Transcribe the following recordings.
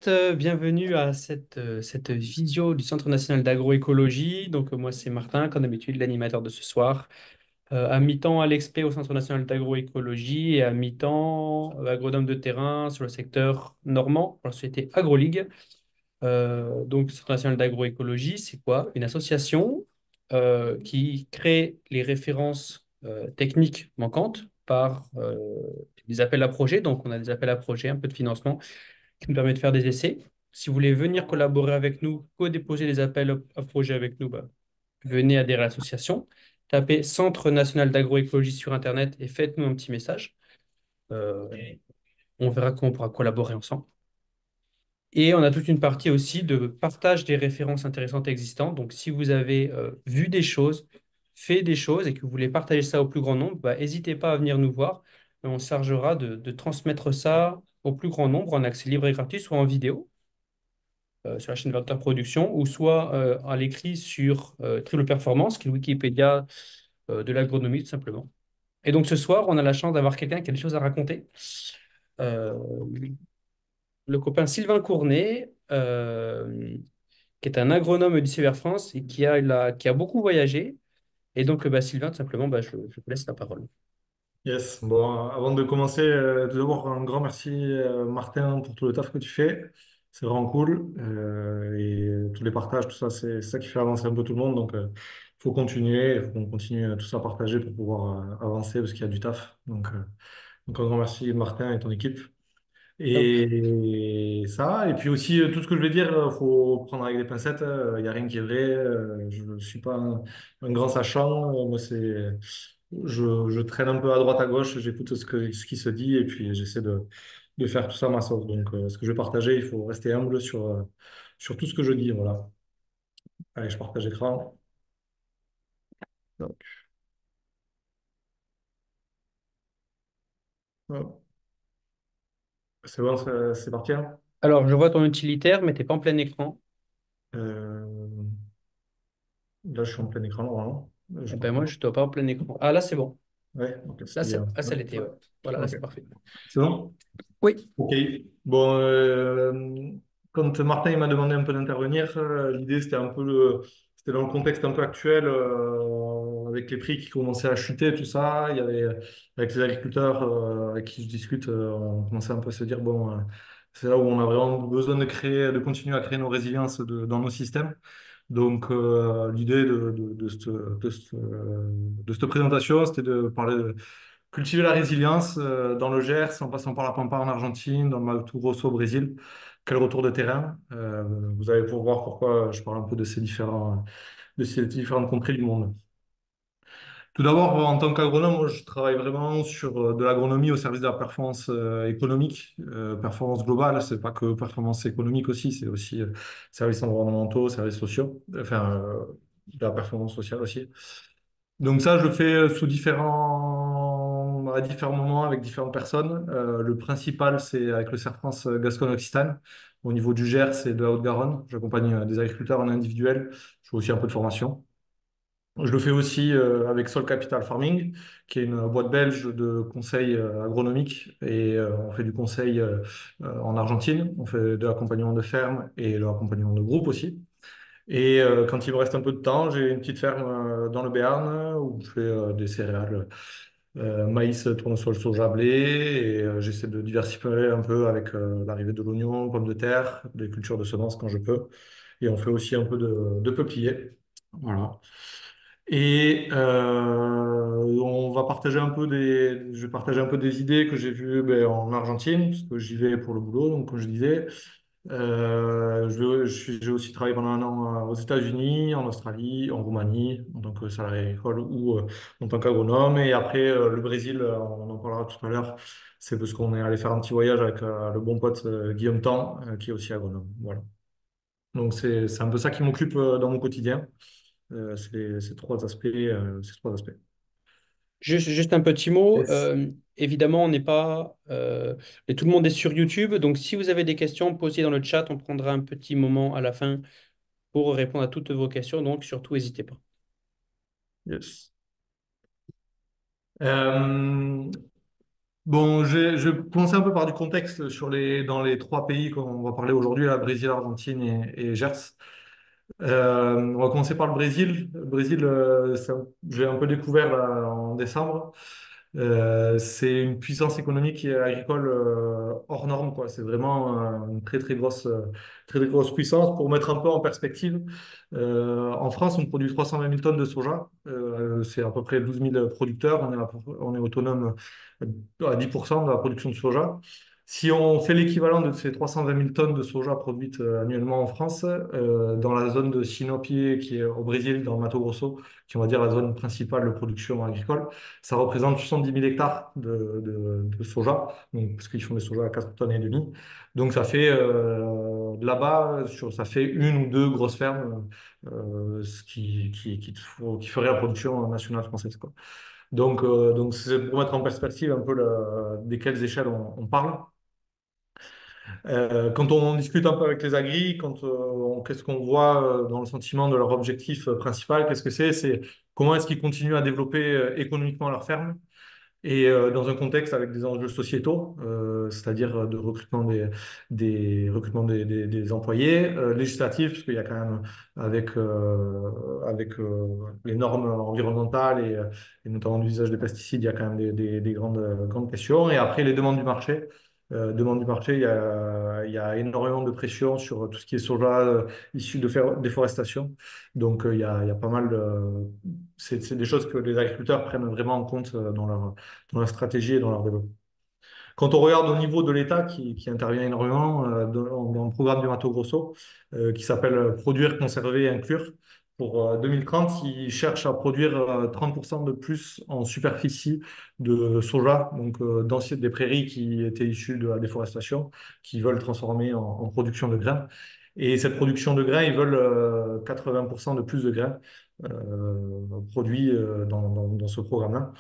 Bienvenue à cette visio du Centre national d'agroécologie. Moi c'est Martin, comme d'habitude, l'animateur de ce soir. À mi-temps à l'EXP au Centre national d'agroécologie et à mi-temps agronome de terrain sur le secteur normand pour la société AgroLeague. Le Centre national d'agroécologie, c'est quoi? Une association qui crée les références techniques manquantes par des appels à projets. Donc on a des appels à projets, un peu de financement qui nous permet de faire des essais. Si vous voulez venir collaborer avec nous, co-déposer des appels à projets avec nous, venez adhérer à l'association. Tapez Centre national d'agroécologie sur Internet et faites-nous un petit message. Euh, on verra comment on pourra collaborer ensemble. Et on a toute une partie aussi de partage des références intéressantes existantes. Donc, si vous avez vu des choses, fait des choses et que vous voulez partager ça au plus grand nombre, n'hésitez pas à venir nous voir. Et on se chargera de transmettre ça au plus grand nombre en accès libre et gratuit, soit en vidéo, sur la chaîne Vector Production, ou soit à l'écrit sur Triple Performance, qui est le Wikipédia de l'agronomie, tout simplement. Et donc ce soir, on a la chance d'avoir quelqu'un qui a des choses à raconter. Euh, le copain Sylvain Cournet, qui est un agronome du Air France et qui a beaucoup voyagé. Et donc, Sylvain, tout simplement, je te laisse la parole. Yes, bon, avant de commencer, tout d'abord, un grand merci, Martin, pour tout le taf que tu fais. C'est vraiment cool. Et tous les partages, tout ça, c'est ça qui fait avancer un peu tout le monde. Donc, il faut continuer, il faut qu'on continue tout ça à partager pour pouvoir avancer parce qu'il y a du taf. Donc, un grand merci, Martin et ton équipe. Top. Et ça, et puis aussi, tout ce que je vais dire, faut prendre avec des pincettes. Il n'y a rien qui est vrai. Je ne suis pas un grand sachant. Moi, je traîne un peu à droite à gauche, j'écoute ce qui se dit et puis j'essaie de faire tout ça à ma sauce. Donc, ce que je vais partager, il faut rester humble sur tout ce que je dis. Voilà. Allez, je partage écran. Donc, hop. C'est bon, c'est parti, hein. Alors, je vois ton utilitaire, mais tu n'es pas en plein écran. Euh, Là, je suis en plein écran, normalement. Je Eh ben, moi, partage. je ne dois pas en plein écran. Ah, là, c'est bon. Ouais, ok, Là, c'était bien. ça l'était, ouais. Voilà, là, Ok. c'est parfait. C'est bon? Oui. Ok. Bon, quand Martin il m'a demandé un peu d'intervenir, l'idée c'était c'était dans le contexte un peu actuel, avec les prix qui commençaient à chuter, tout ça. Il y avait avec les agriculteurs avec qui je discute, on commençait un peu à se dire bon, c'est là où on a vraiment besoin de créer, de continuer à créer nos résiliences dans nos systèmes. Donc, l'idée de cette présentation, c'était de parler de cultiver la résilience dans le Gers, en passant par la Pampa en Argentine, dans le Mato Grosso au Brésil. Quel retour de terrain. Vous allez pouvoir voir pourquoi je parle un peu de ces différentes contrées du monde. Tout d'abord, en tant qu'agronome, moi, je travaille vraiment sur de l'agronomie au service de la performance économique, performance globale. C'est pas que performance économique aussi, c'est aussi services environnementaux, services sociaux, enfin de la performance sociale aussi. Donc ça, je le fais à différents moments avec différentes personnes. Le principal, c'est avec le CERF France Gascogne-Occitane. Au niveau du Gers et de la Haute-Garonne, j'accompagne des agriculteurs en individuel. Je fais aussi un peu de formation. Je le fais aussi avec Sol Capital Farming, qui est une boîte belge de conseils agronomiques. Et on fait du conseil en Argentine. On fait de l'accompagnement de ferme et de l'accompagnement de groupe aussi. Et quand il me reste un peu de temps, j'ai une petite ferme dans le Béarn où je fais des céréales, maïs, tournesol, soja, blé. Et j'essaie de diversifier un peu avec l'arrivée de l'oignon, pommes de terre, des cultures de semences quand je peux. Et on fait aussi un peu de peuplier. Voilà. Et on va partager un peu je vais partager un peu des idées que j'ai vues ben, en Argentine, parce que j'y vais pour le boulot, donc comme je disais. J'ai aussi travaillé pendant un an aux États-Unis, en Australie, en Roumanie, en tant que salarié agricole ou en tant qu'agronome. Et après, le Brésil, on en parlera tout à l'heure. C'est parce qu'on est allé faire un petit voyage avec le bon pote Guillaume Tan, qui est aussi agronome. Voilà. Donc, c'est un peu ça qui m'occupe dans mon quotidien. Ces trois aspects. Ces trois aspects. Juste un petit mot. Yes. Évidemment, on n'est pas. Et tout le monde est sur YouTube. Donc, si vous avez des questions, posez dans le chat. On prendra un petit moment à la fin pour répondre à toutes vos questions. Donc, surtout, n'hésitez pas. Yes. Euh, Bon, je vais commencer un peu par du contexte dans les trois pays qu'on va parler aujourd'hui, là, Brésil, Argentine et Gers. On va commencer par le Brésil. Le Brésil, j'ai un peu découvert là, en décembre. C'est une puissance économique et agricole hors norme, quoi. C'est vraiment une très, très grosse puissance. Pour mettre un peu en perspective, en France, on produit 320 000 tonnes de soja. C'est à peu près 12 000 producteurs. On est autonome à 10% de la production de soja. Si on fait l'équivalent de ces 320 000 tonnes de soja produites annuellement en France, dans la zone de Sinopé, qui est au Brésil, dans le Mato Grosso, qui est, on va dire, la zone principale de production agricole, ça représente 70 000 hectares de soja, donc, parce qu'ils font des soja à 4 tonnes et demie. Donc ça fait là-bas, ça fait une ou deux grosses fermes, qui feraient la production nationale française, quoi. Donc c'est pour mettre en perspective un peu des quelles échelles on parle. Quand on discute un peu avec les agris, qu'est-ce qu'on voit dans le sentiment de leur objectif principal, qu'est-ce que c'est? C'est comment est-ce qu'ils continuent à développer économiquement leur ferme et dans un contexte avec des enjeux sociétaux, c'est-à-dire de recrutement recrutements des employés, législatifs, parce qu'il y a quand même avec les normes environnementales et notamment l'usage des pesticides, il y a quand même des grandes questions. Et après, les demandes du marché. Demande du marché, il y a énormément de pression sur tout ce qui est soja issu de déforestation. Donc, il y a pas mal de... C'est des choses que les agriculteurs prennent vraiment en compte dans leur stratégie et dans leur développement. Quand on regarde au niveau de l'État qui intervient énormément dans le programme du Mato Grosso, qui s'appelle Produire, conserver et inclure, pour 2030, ils cherchent à produire 30% de plus en superficie de soja, donc des prairies qui étaient issues de la déforestation, qui veulent transformer en production de grains. Et cette production de grains, ils veulent 80% de plus de grains produits dans ce programme-là.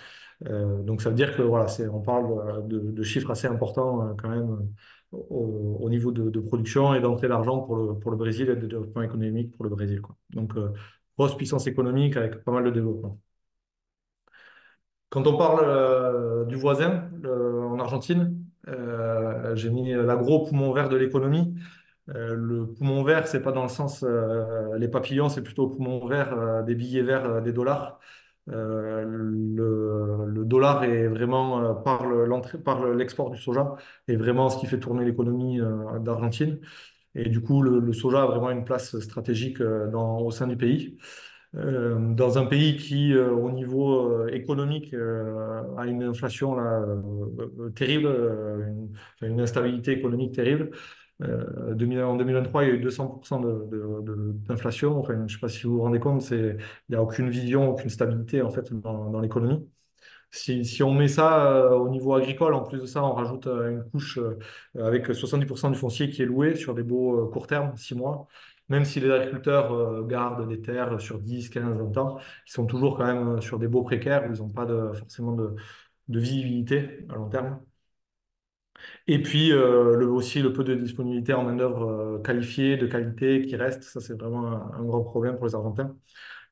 Donc ça veut dire que voilà, on parle de chiffres assez importants quand même au niveau de production et d'entrée d'argent pour le Brésil et de développement économique pour le Brésil, quoi. Donc grosse puissance économique avec pas mal de développement. Quand on parle du voisin en Argentine, j'ai mis l'agro poumon vert de l'économie. Le poumon vert, c'est pas dans le sens les papillons, c'est plutôt poumon vert des billets verts, des dollars. Le dollar est vraiment, par l'export du soja, est vraiment ce qui fait tourner l'économie d'Argentine. Et du coup, le soja a vraiment une place stratégique au sein du pays. Dans un pays qui, au niveau économique, a une inflation là, terrible, enfin, une instabilité économique terrible. En 2023, il y a eu 200% d'inflation. Enfin, je ne sais pas si vous vous rendez compte, il n'y a aucune vision, aucune stabilité en fait dans l'économie. Si on met ça au niveau agricole, en plus de ça, on rajoute une couche avec 70% du foncier qui est loué sur des baux court terme, 6 mois. Même si les agriculteurs gardent des terres sur 10, 15, 20 ans, ils sont toujours quand même sur des baux précaires où ils n'ont pas forcément de visibilité à long terme. Et puis aussi le peu de disponibilité en main-d'œuvre qualifiée, de qualité qui reste, ça c'est vraiment un grand problème pour les Argentins.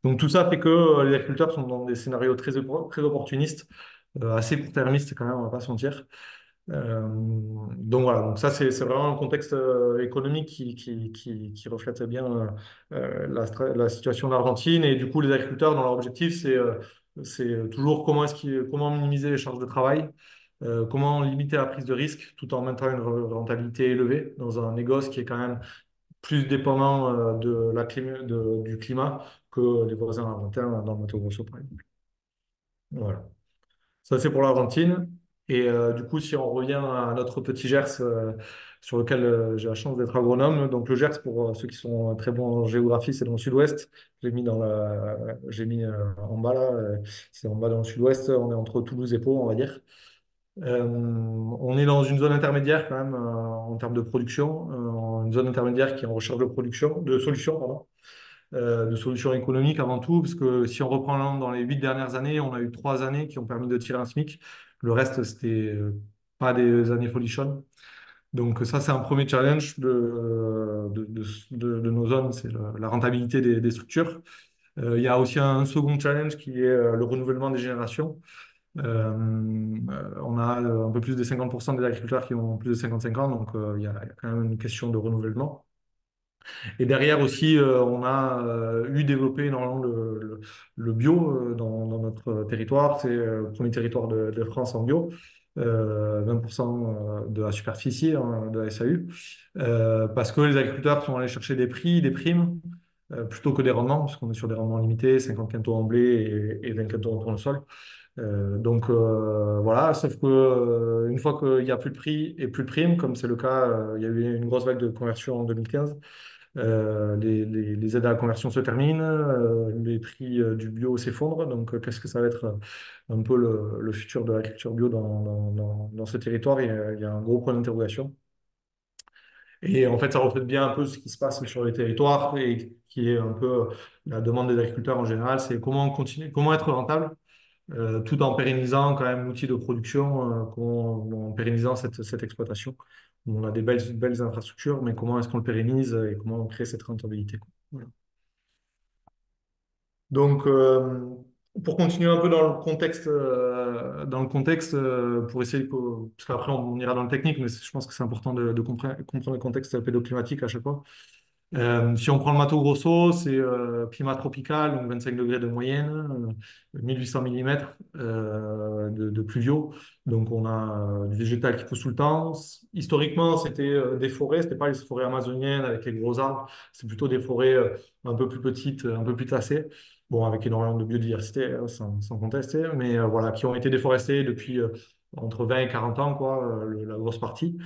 Donc tout ça fait que les agriculteurs sont dans des scénarios très opportunistes, assez court-termistes quand même, on va pas se mentir. Donc voilà, donc ça c'est vraiment un contexte économique qui reflète bien la situation de l'Argentine. Et du coup, les agriculteurs, dans leur objectif, c'est toujours comment minimiser les charges de travail, comment limiter la prise de risque tout en maintenant une rentabilité élevée dans un négoce qui est quand même plus dépendant du climat que les voisins argentins dans le Mato Grosso, par exemple. Voilà. Ça, c'est pour l'Argentine. Et du coup, si on revient à notre petit Gers, sur lequel j'ai la chance d'être agronome, donc le Gers, pour ceux qui sont très bons en géographie, c'est dans le sud-ouest. J'ai mis en bas là, c'est en bas dans le sud-ouest. On est entre Toulouse et Pau, on va dire. On est dans une zone intermédiaire quand même en termes de production, une zone intermédiaire qui est en recherche de solutions, pardon, de solutions économiques avant tout, parce que si on reprend dans les 8 dernières années, on a eu 3 années qui ont permis de tirer un SMIC. Le reste, c'était pas des années folichonnes. Donc ça, c'est un premier challenge de nos zones, c'est la rentabilité des structures. Il y a aussi un second challenge qui est le renouvellement des générations. On a un peu plus de 50% des agriculteurs qui ont plus de 55 ans, donc il y a quand même une question de renouvellement. Et derrière aussi, on a eu développé énormément le bio dans notre territoire. C'est le premier territoire de France en bio. 20% de la superficie hein, de la SAU. Parce que les agriculteurs sont allés chercher des prix, des primes, plutôt que des rendements, parce qu'on est sur des rendements limités, 50 quintaux en blé et 20 quintaux en tournesol. Donc voilà, sauf que une fois qu'il n'y a plus de prix et plus de primes, comme c'est le cas, il y a eu une grosse vague de conversion en 2015. Les aides à la conversion se terminent, les prix du bio s'effondrent. Donc, qu'est-ce que ça va être un peu le futur de l'agriculture bio dans ce territoire? Il y a un gros point d'interrogation. Et en fait, ça reflète bien un peu ce qui se passe sur les territoires et qui est un peu la demande des agriculteurs en général, c'est comment continuer, comment être rentable tout en pérennisant quand même l'outil de production, en pérennisant cette exploitation. On a des belles infrastructures, mais comment est-ce qu'on le pérennise et comment on crée cette rentabilité, quoi. Voilà. Donc, pour continuer un peu dans le contexte pour essayer, parce qu'après on ira dans le technique, mais je pense que c'est important de comprendre le contexte pédoclimatique à chaque fois. Si on prend le Mato Grosso, c'est climat tropical, donc 25 degrés de moyenne, 1800 mm de pluviaux. Donc on a du végétal qui pousse tout le temps. Historiquement, c'était des forêts, c'était pas les forêts amazoniennes avec les gros arbres, c'est plutôt des forêts un peu plus petites, un peu plus tassées. Bon, avec énormément de biodiversité, sans contester, mais voilà, qui ont été déforestées depuis entre 20 et 40 ans, quoi, la grosse partie.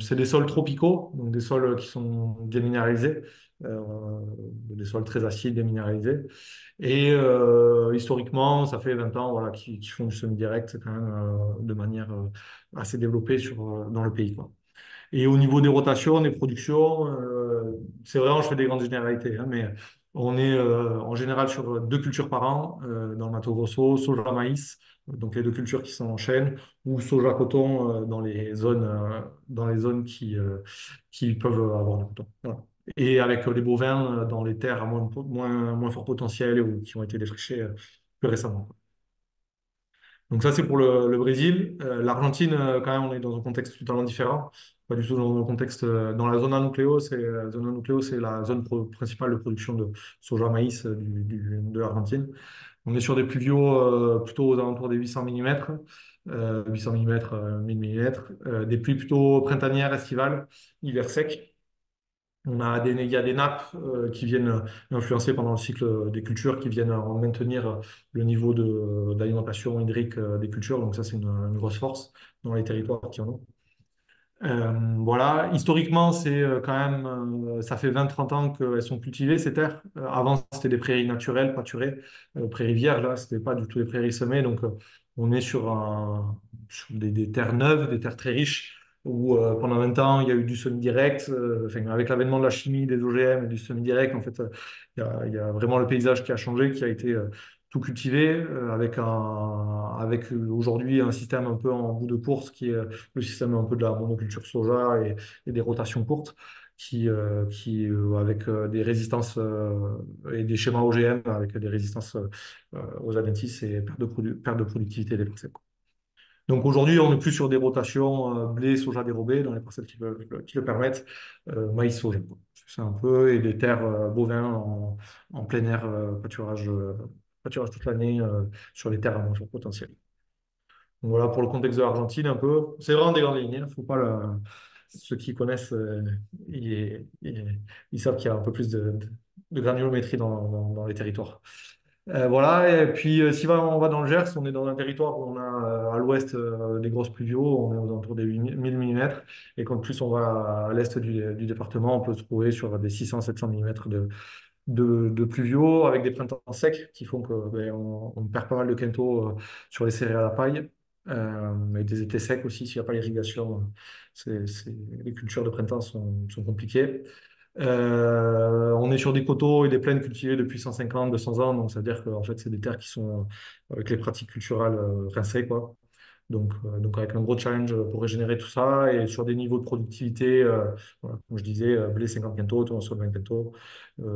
C'est des sols tropicaux, donc des sols qui sont déminéralisés, des sols très acides déminéralisés. Et historiquement, ça fait 20 ans voilà, qu'ils font du semi-direct quand même de manière assez développée dans le pays, quoi. Et au niveau des rotations, des productions, c'est vraiment, je fais des grandes généralités, hein, mais on est en général sur 2 cultures par an dans le Mato Grosso, soja, maïs, donc les 2 cultures qui sont en chaîne, ou soja, coton dans les zones qui peuvent avoir du coton. Voilà. Et avec les bovins dans les terres à moins fort potentiel ou qui ont été défrichées plus récemment. Donc ça, c'est pour le Brésil. L'Argentine, quand même, on est dans un contexte totalement différent. Pas du tout dans le contexte. Dans la zone nucléo, c'est la zone principale de production de soja, maïs de l'Argentine. On est sur des pluviaux plutôt aux alentours des 800 mm, 800 mm, 1000 mm, des pluies plutôt printanières, estivales, hiver sec. Il y a des nappes qui viennent influencer pendant le cycle des cultures, qui viennent maintenir le niveau d'alimentation hydrique des cultures. Donc ça, c'est une grosse force dans les territoires qui en ont. Voilà, historiquement, c'est quand même, ça fait 20-30 ans qu'elles sont cultivées, ces terres. Avant, c'était des prairies naturelles, pâturées, prairies vierges, là, c'était pas du tout des prairies semées. Donc, on est sur des terres neuves, des terres très riches, où pendant 20 ans, il y a eu du semi-direct. Enfin, avec l'avènement de la chimie, des OGM et du semi-direct, en fait, il y a vraiment le paysage qui a changé, qui a été tout cultivé, avec aujourd'hui un système un peu en bout de course qui est le système un peu de la monoculture soja et des rotations courtes avec des résistances et des schémas OGM avec des résistances aux adventices et perte de productivité des parcelles, quoi. Donc aujourd'hui, on n'est plus sur des rotations blé, soja dérobé dans les parcelles qui le permettent, maïs, soja, quoi. C'est un peu, et des terres bovins en plein air, pâturage toute l'année sur les terres à moins fort potentiel. Donc voilà pour le contexte de l'Argentine un peu. C'est vraiment des grandes lignes, hein. Faut pas ceux qui connaissent, ils savent qu'il y a un peu plus de granulométrie dans les territoires. Voilà, et puis si on va dans le Gers, on est dans un territoire où on a à l'ouest des grosses pluviaux, on est aux alentours des 1000 mm, et quand plus on va à l'est du département, on peut se trouver sur des 600-700 mm de pluviaux avec des printemps secs qui font que ben, on perd pas mal de quintaux sur les céréales à la paille, et des étés secs aussi, s'il n'y a pas l'irrigation, les cultures de printemps sont compliquées. On est sur des coteaux et des plaines cultivées depuis 150, 200 ans, donc c'est-à-dire que en fait, c'est des terres qui sont avec les pratiques culturelles rincées, quoi. Donc avec un gros challenge pour régénérer tout ça et sur des niveaux de productivité, voilà, comme je disais, blé 50 quintaux, tournesol 20 quintaux,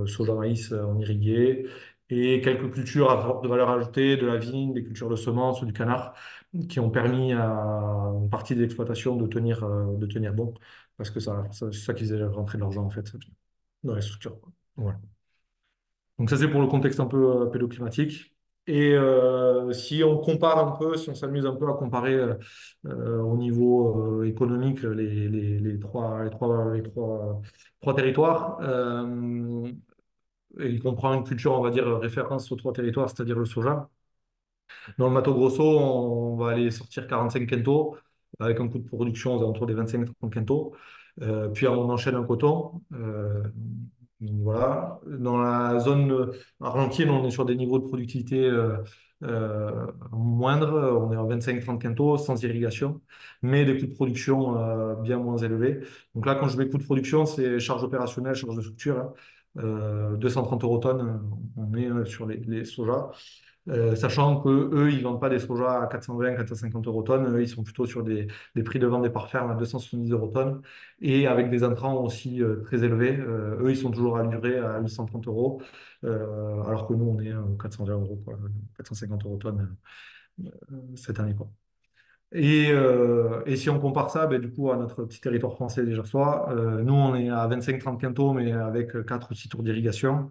soja maïs en irrigué. et quelques cultures à forte valeur ajoutée, de la vigne, des cultures de semences ou du canard, qui ont permis à une partie de l'exploitation de tenir bon, parce que c'est ça qui faisait rentrer de l'argent en fait dans les structures, quoi. Voilà. Donc ça, c'est pour le contexte un peu pédoclimatique. Et si on compare un peu, si on s'amuse un peu à comparer au niveau économique trois territoires, et il comprend une culture, on va dire, référence aux trois territoires, c'est-à-dire le soja. Dans le Mato Grosso, on va aller sortir 45 quintaux avec un coût de production aux alentours des 25-30 quintaux. Puis on enchaîne un coton. Donc voilà. Dans la zone argentine, on est sur des niveaux de productivité moindres. On est à 25-30 quintaux sans irrigation, mais des coûts de production bien moins élevés. Donc là, quand je mets coût de production, c'est charge opérationnelle, charge de structure, hein. 230 euros tonne, on est sur les sojas. Sachant que eux, ils vendent pas des sojas à 420, 450 euros tonne. Eux, ils sont plutôt sur des prix de vente des parts fermes à 270 euros tonne et avec des intrants aussi très élevés. Eux, ils sont toujours à livrer à 830 euros, alors que nous, on est à 420 euros, quoi, 450 euros tonne cette année, quoi. Et si on compare ça, ben, du coup, à notre petit territoire français, déjà soit, nous, on est à 25-30 quintaux, mais avec 4 ou 6 tours d'irrigation.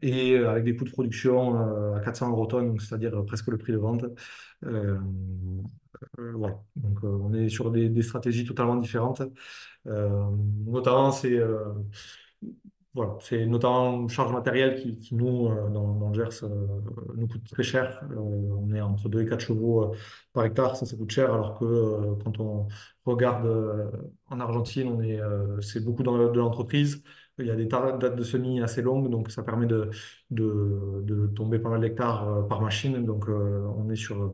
Et avec des coûts de production à 400 euros tonne, donc c'est-à-dire presque le prix de vente. Euh, voilà. Donc on est sur des stratégies totalement différentes. Notamment, c'est notamment une charge matérielle qui nous, dans le Gers, nous coûte très cher. On est entre 2 et 4 chevaux par hectare, ça coûte cher, alors que quand on regarde en Argentine, c'est beaucoup dans de l'entreprise. Il y a des dates de semis assez longues, donc ça permet de tomber pas mal d'hectares par machine. Donc on est sur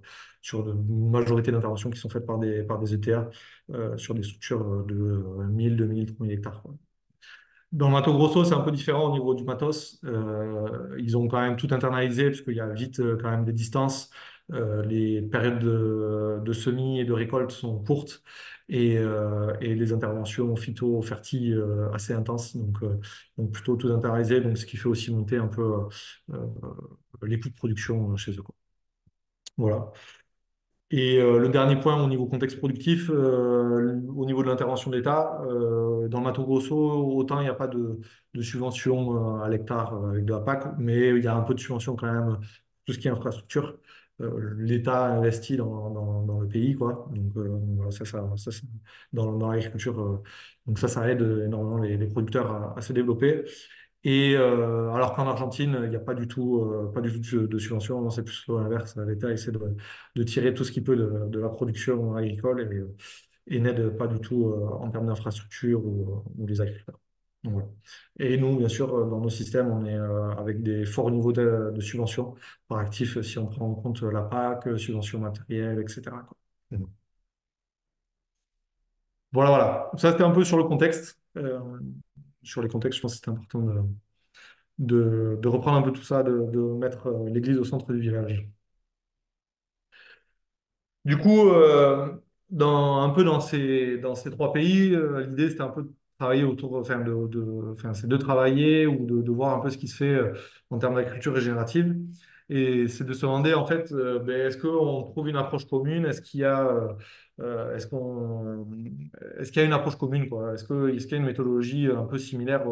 une majorité d'interventions qui sont faites par des ETA sur des structures de 1000, 2000, 3000 hectares, quoi. Dans Mato Grosso, c'est un peu différent au niveau du matos. Ils ont quand même tout internalisé parce qu'il y a vite quand même des distances. Les périodes de semis et de récolte sont courtes et les interventions phyto-ferti assez intenses. Donc plutôt tout internalisé, donc ce qui fait aussi monter un peu euh, les coûts de production chez eux, quoi. Voilà. Et le dernier point au niveau contexte productif, au niveau de l'intervention de l'État, dans le Mato Grosso, autant il n'y a pas de subvention à l'hectare avec de la PAC, mais il y a un peu de subvention quand même, tout ce qui est infrastructure. L'État investit dans le pays, quoi. Donc voilà, dans l'agriculture. Donc ça aide énormément les producteurs à se développer. Et alors qu'en Argentine, il n'y a pas du tout de subvention, non, c'est plus l'inverse. L'État essaie de tirer tout ce qu'il peut de la production agricole et n'aide pas du tout en termes d'infrastructure ou les agriculteurs. Donc, voilà. Et nous, bien sûr, dans nos systèmes, on est avec des forts niveaux de subvention par actif si on prend en compte la PAC, subvention matérielle, etc., quoi. Donc, voilà, voilà. Ça, c'était un peu sur le contexte. Sur les contextes, je pense que c'était important de reprendre un peu tout ça, de mettre l'église au centre du village. Du coup, un peu dans ces trois pays, l'idée c'était un peu de travailler autour, enfin, c'est de travailler ou de voir un peu ce qui se fait en termes d'agriculture régénérative. Et c'est de se demander en fait, ben, est-ce qu'on trouve une approche commune? Est-ce qu'il y a une approche commune, quoi? Est-ce qu'il y a une méthodologie un peu similaire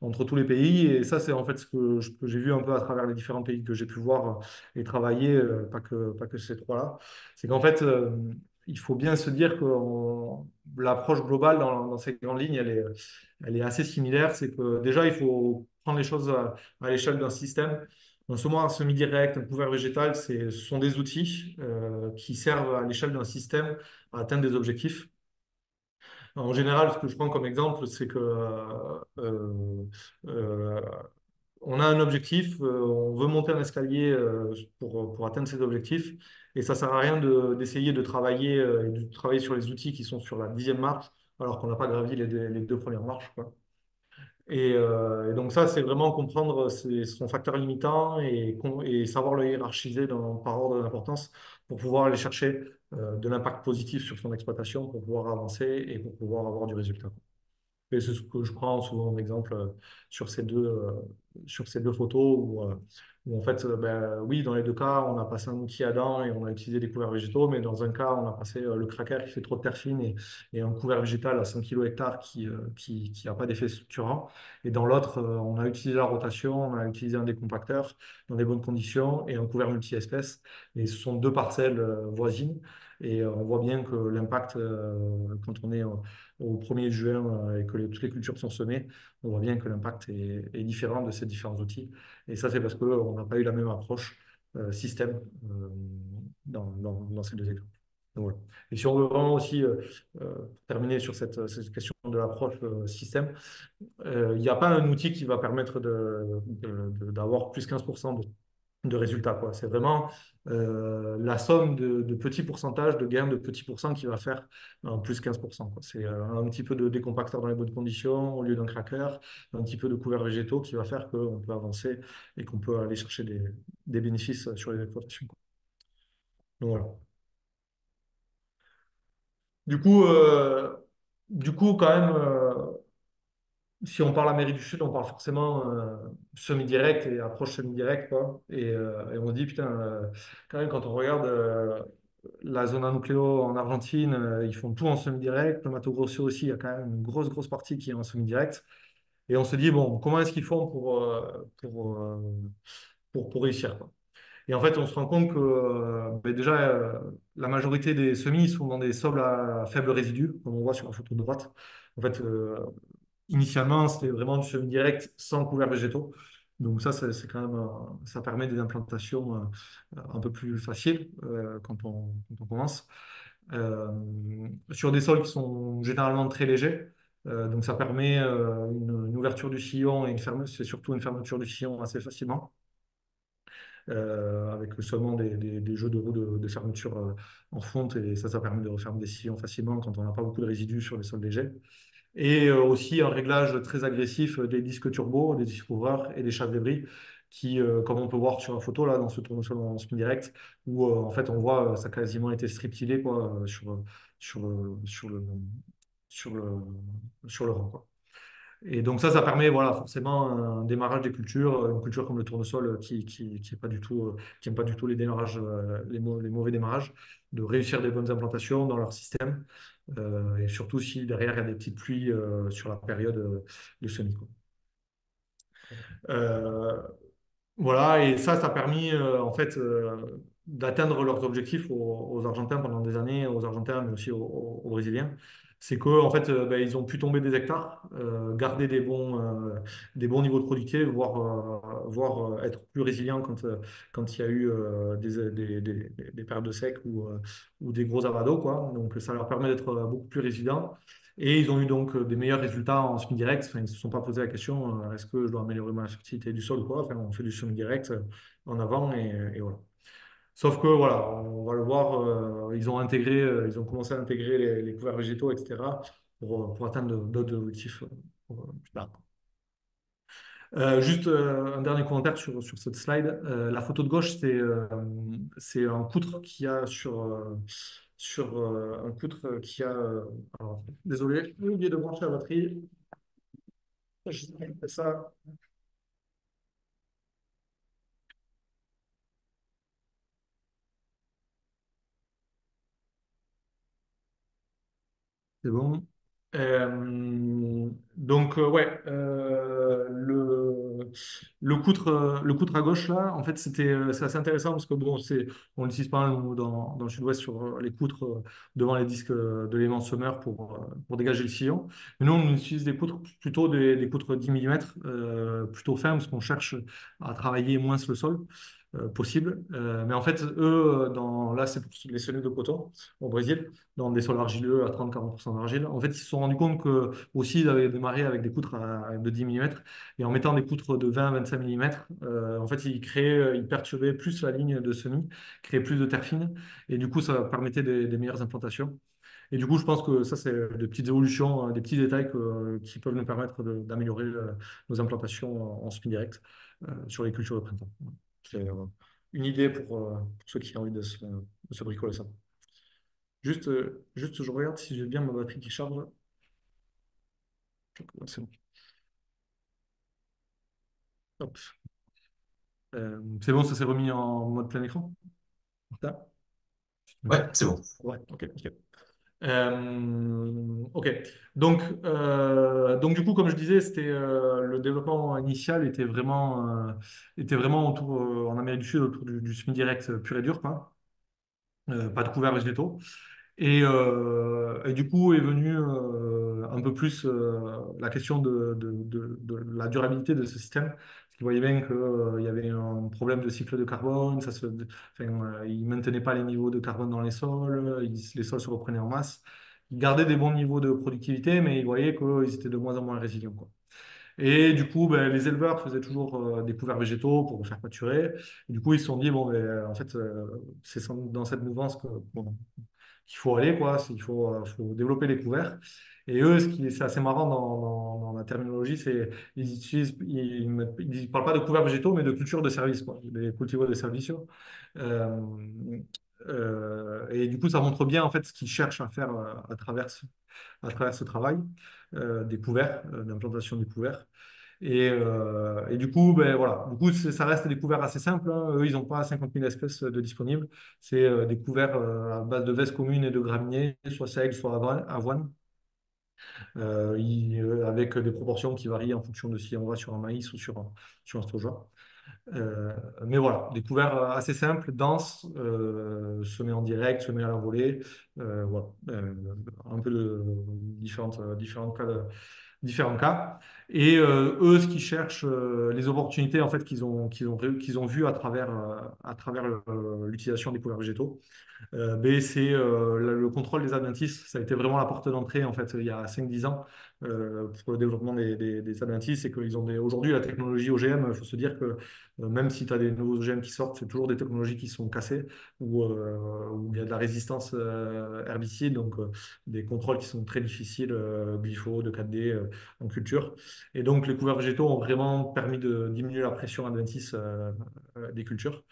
entre tous les pays? Et ça, c'est en fait ce que j'ai vu un peu à travers les différents pays que j'ai pu voir et travailler, pas que ces trois-là. C'est qu'en fait, il faut bien se dire que l'approche globale dans ces grandes lignes, elle est assez similaire. C'est que déjà, il faut prendre les choses à l'échelle d'un système. Un semoir semi-direct, un couvert végétal, ce sont des outils qui servent à l'échelle d'un système à atteindre des objectifs. En général, ce que je prends comme exemple, c'est que euh, on a un objectif, on veut monter un escalier pour atteindre ces objectifs, et ça sert à rien d'essayer de travailler sur les outils qui sont sur la 10e marche, alors qu'on n'a pas gravi les deux premières marches, quoi. Et donc ça, c'est vraiment comprendre son facteur limitant et savoir le hiérarchiser par ordre d'importance pour pouvoir aller chercher de l'impact positif sur son exploitation, pour pouvoir avancer et pour pouvoir avoir du résultat. Et c'est ce que je prends souvent en exemple sur ces deux photos où en fait, ben, oui, dans les deux cas, on a passé un outil à dents et on a utilisé des couverts végétaux, mais dans un cas, on a passé le cracker qui fait trop de terre fine et un couvert végétal à 100 kg hectare qui a pas d'effet structurant. Et dans l'autre, on a utilisé la rotation, on a utilisé un décompacteur dans des bonnes conditions et un couvert multi-espèces. Et ce sont deux parcelles voisines. Et on voit bien que l'impact, quand on est au 1er juin et que toutes les cultures sont semées, on voit bien que l'impact est différent de ces différents outils. Et ça, c'est parce qu'on n'a pas eu la même approche système dans ces deux exemples. Donc, voilà. Et si on veut vraiment aussi terminer sur cette question de l'approche système, il n'y a pas un outil qui va permettre d'avoir plus 15% de résultats, quoi. C'est vraiment la somme de petits pourcentages de gains de petits pourcents qui va faire un plus 15%, quoi. C'est un petit peu de décompacteur dans les bonnes conditions au lieu d'un cracker, un petit peu de couverts végétaux qui va faire qu'on peut avancer et qu'on peut aller chercher des bénéfices sur les exploitations, quoi. Donc voilà. Du coup, euh, du coup, quand même, si on parle Amérique du Sud, on parle forcément semi-direct et approche semi-direct, quoi. Et on se dit, putain, quand même, quand on regarde la zona nucléo en Argentine, ils font tout en semi-direct. Le Mato Grosso aussi, il y a quand même une grosse, grosse partie qui est en semi-direct. Et on se dit, bon, comment est-ce qu'ils font pour réussir, quoi. Et en fait, on se rend compte que ben déjà, la majorité des semis sont dans des sols à faible résidu, comme on voit sur la photo de droite. En fait, initialement, c'était vraiment du semi-direct sans couverts végétaux. Donc ça, c'est quand même, ça permet des implantations un peu plus faciles quand on commence. Euh, sur des sols qui sont généralement très légers. Donc ça permet une ouverture du sillon et c'est surtout une fermeture du sillon assez facilement, avec seulement des jeux de roues de fermeture en fonte. Et ça permet de refermer des sillons facilement quand on n'a pas beaucoup de résidus sur les sols légers. Et aussi un réglage très agressif des disques turbo, des disques ouvreurs et des chasse-débris qui, comme on peut voir sur la photo là, dans ce tournesol en spin direct, où en fait on voit ça a quasiment été strip-tillé quoi, sur, sur le, sur le, sur le rang, quoi. Et donc ça permet voilà, forcément un démarrage des cultures, une culture comme le tournesol qui est pas du tout, qui aime pas du tout les démarrages, les mauvais démarrages, de réussir des bonnes implantations dans leur système, et surtout si derrière il y a des petites pluies sur la période de semis, quoi. Euh, voilà, et ça a permis en fait d'atteindre leurs objectifs aux Argentins pendant des années, aux Argentins, mais aussi aux Brésiliens. C'est qu'en fait, ben, ils ont pu tomber des hectares, garder des bons niveaux de productivité, voire être plus résilients quand il y a eu des périodes de sec ou des gros avados, quoi. Donc ça leur permet d'être beaucoup plus résilients. Et ils ont eu donc des meilleurs résultats en semi-direct. Enfin, ils ne se sont pas posé la question, est-ce que je dois améliorer ma fertilité du sol ou quoi? Enfin, on fait du semi-direct en avant et voilà. Sauf que voilà, on va le voir, ils ont commencé à intégrer les couverts végétaux, etc., pour atteindre d'autres objectifs plus tard. Juste un dernier commentaire sur cette slide. La photo de gauche, c'est un poutre qui a un poutre qui a. Alors, désolé, j'ai oublié de brancher la batterie. Je fais ça. C'est bon. Donc, ouais, le coutre à gauche, là, en fait, c'est assez intéressant parce que, bon, on l'utilise pas mal, nous, dans le sud-ouest sur les poutres devant les disques de l'élément semeur pour dégager le sillon. Mais nous, on utilise des poutres, plutôt des poutres 10 mm, plutôt fins parce qu'on cherche à travailler moins le sol possible. Mais en fait, eux, là, c'est pour les semis de coton au Brésil dans des sols argileux à 30-40% d'argile. En fait, ils se sont rendus compte que aussi ils avaient démarré avec des poutres de 10 mm et en mettant des poutres de 20-25 mm, en fait, ils perturbaient plus la ligne de semis, créaient plus de terre fine et du coup, ça permettait des meilleures implantations. Et du coup, je pense que ça, c'est des petites évolutions, des petits détails qui peuvent nous permettre d'améliorer nos implantations en semi-direct sur les cultures de printemps. C'est une idée pour ceux qui ont envie de se bricoler ça. Juste, je regarde si j'ai bien ma batterie qui charge. C'est bon. Hop. C'est bon, ça s'est remis en mode plein écran? Ça Ouais, c'est bon. Ouais, ok, ok. Ok. Donc du coup, comme je disais, le développement initial était vraiment en Amérique du Sud autour du semi-direct pur et dur, quoi. Pas de couverts végétaux. Et du coup est venue un peu plus la question de la durabilité de ce système. Parce qu'ils voyaient bien qu'il y avait un problème de cycle de carbone, ils ne maintenaient pas les niveaux de carbone dans les sols, les sols se reprenaient en masse. Ils gardaient des bons niveaux de productivité, mais ils voyaient qu'ils étaient de moins en moins résilients, quoi. Et du coup, ben, les éleveurs faisaient toujours des couverts végétaux pour faire pâturer. Et du coup, ils se sont dit, bon, ben, en fait, dans cette mouvance bon, qu'il faut aller, quoi. Faut développer les couverts. Et eux, c'est assez marrant dans la terminologie, ils parlent pas de couverts végétaux, mais de culture de service, quoi, des cultivos de servicio. Euh, et du coup, ça montre bien en fait ce qu'ils cherchent à faire à travers ce travail des couverts, d'implantation des couverts. Et du coup, ben, voilà. Du coup, ça reste des couverts assez simples, hein. Eux, ils n'ont pas 50 000 espèces de disponibles. C'est des couverts à base de vestes communes et de graminées, soit seigle, soit avoine, avec des proportions qui varient en fonction de si on va sur un maïs ou sur un soja. Mais voilà, des couverts assez simples, denses, semés en direct, semés à la volée. Voilà. Un peu de différents cas. Et eux, ce qu'ils cherchent, les opportunités en fait qu'ils ont vues à travers l'utilisation des couverts végétaux, c'est le contrôle des adventices. Ça a été vraiment la porte d'entrée en fait il y a 5 10 ans pour le développement des adventices. C'est qu'ils ont aujourd'hui la technologie OGM. Il faut se dire que même si tu as des nouveaux OGM qui sortent, c'est toujours des technologies qui sont cassées où il y a de la résistance herbicide, donc des contrôles qui sont très difficiles, glypho, de 4D en culture. Et donc les couverts végétaux ont vraiment permis de diminuer la pression adventice des cultures.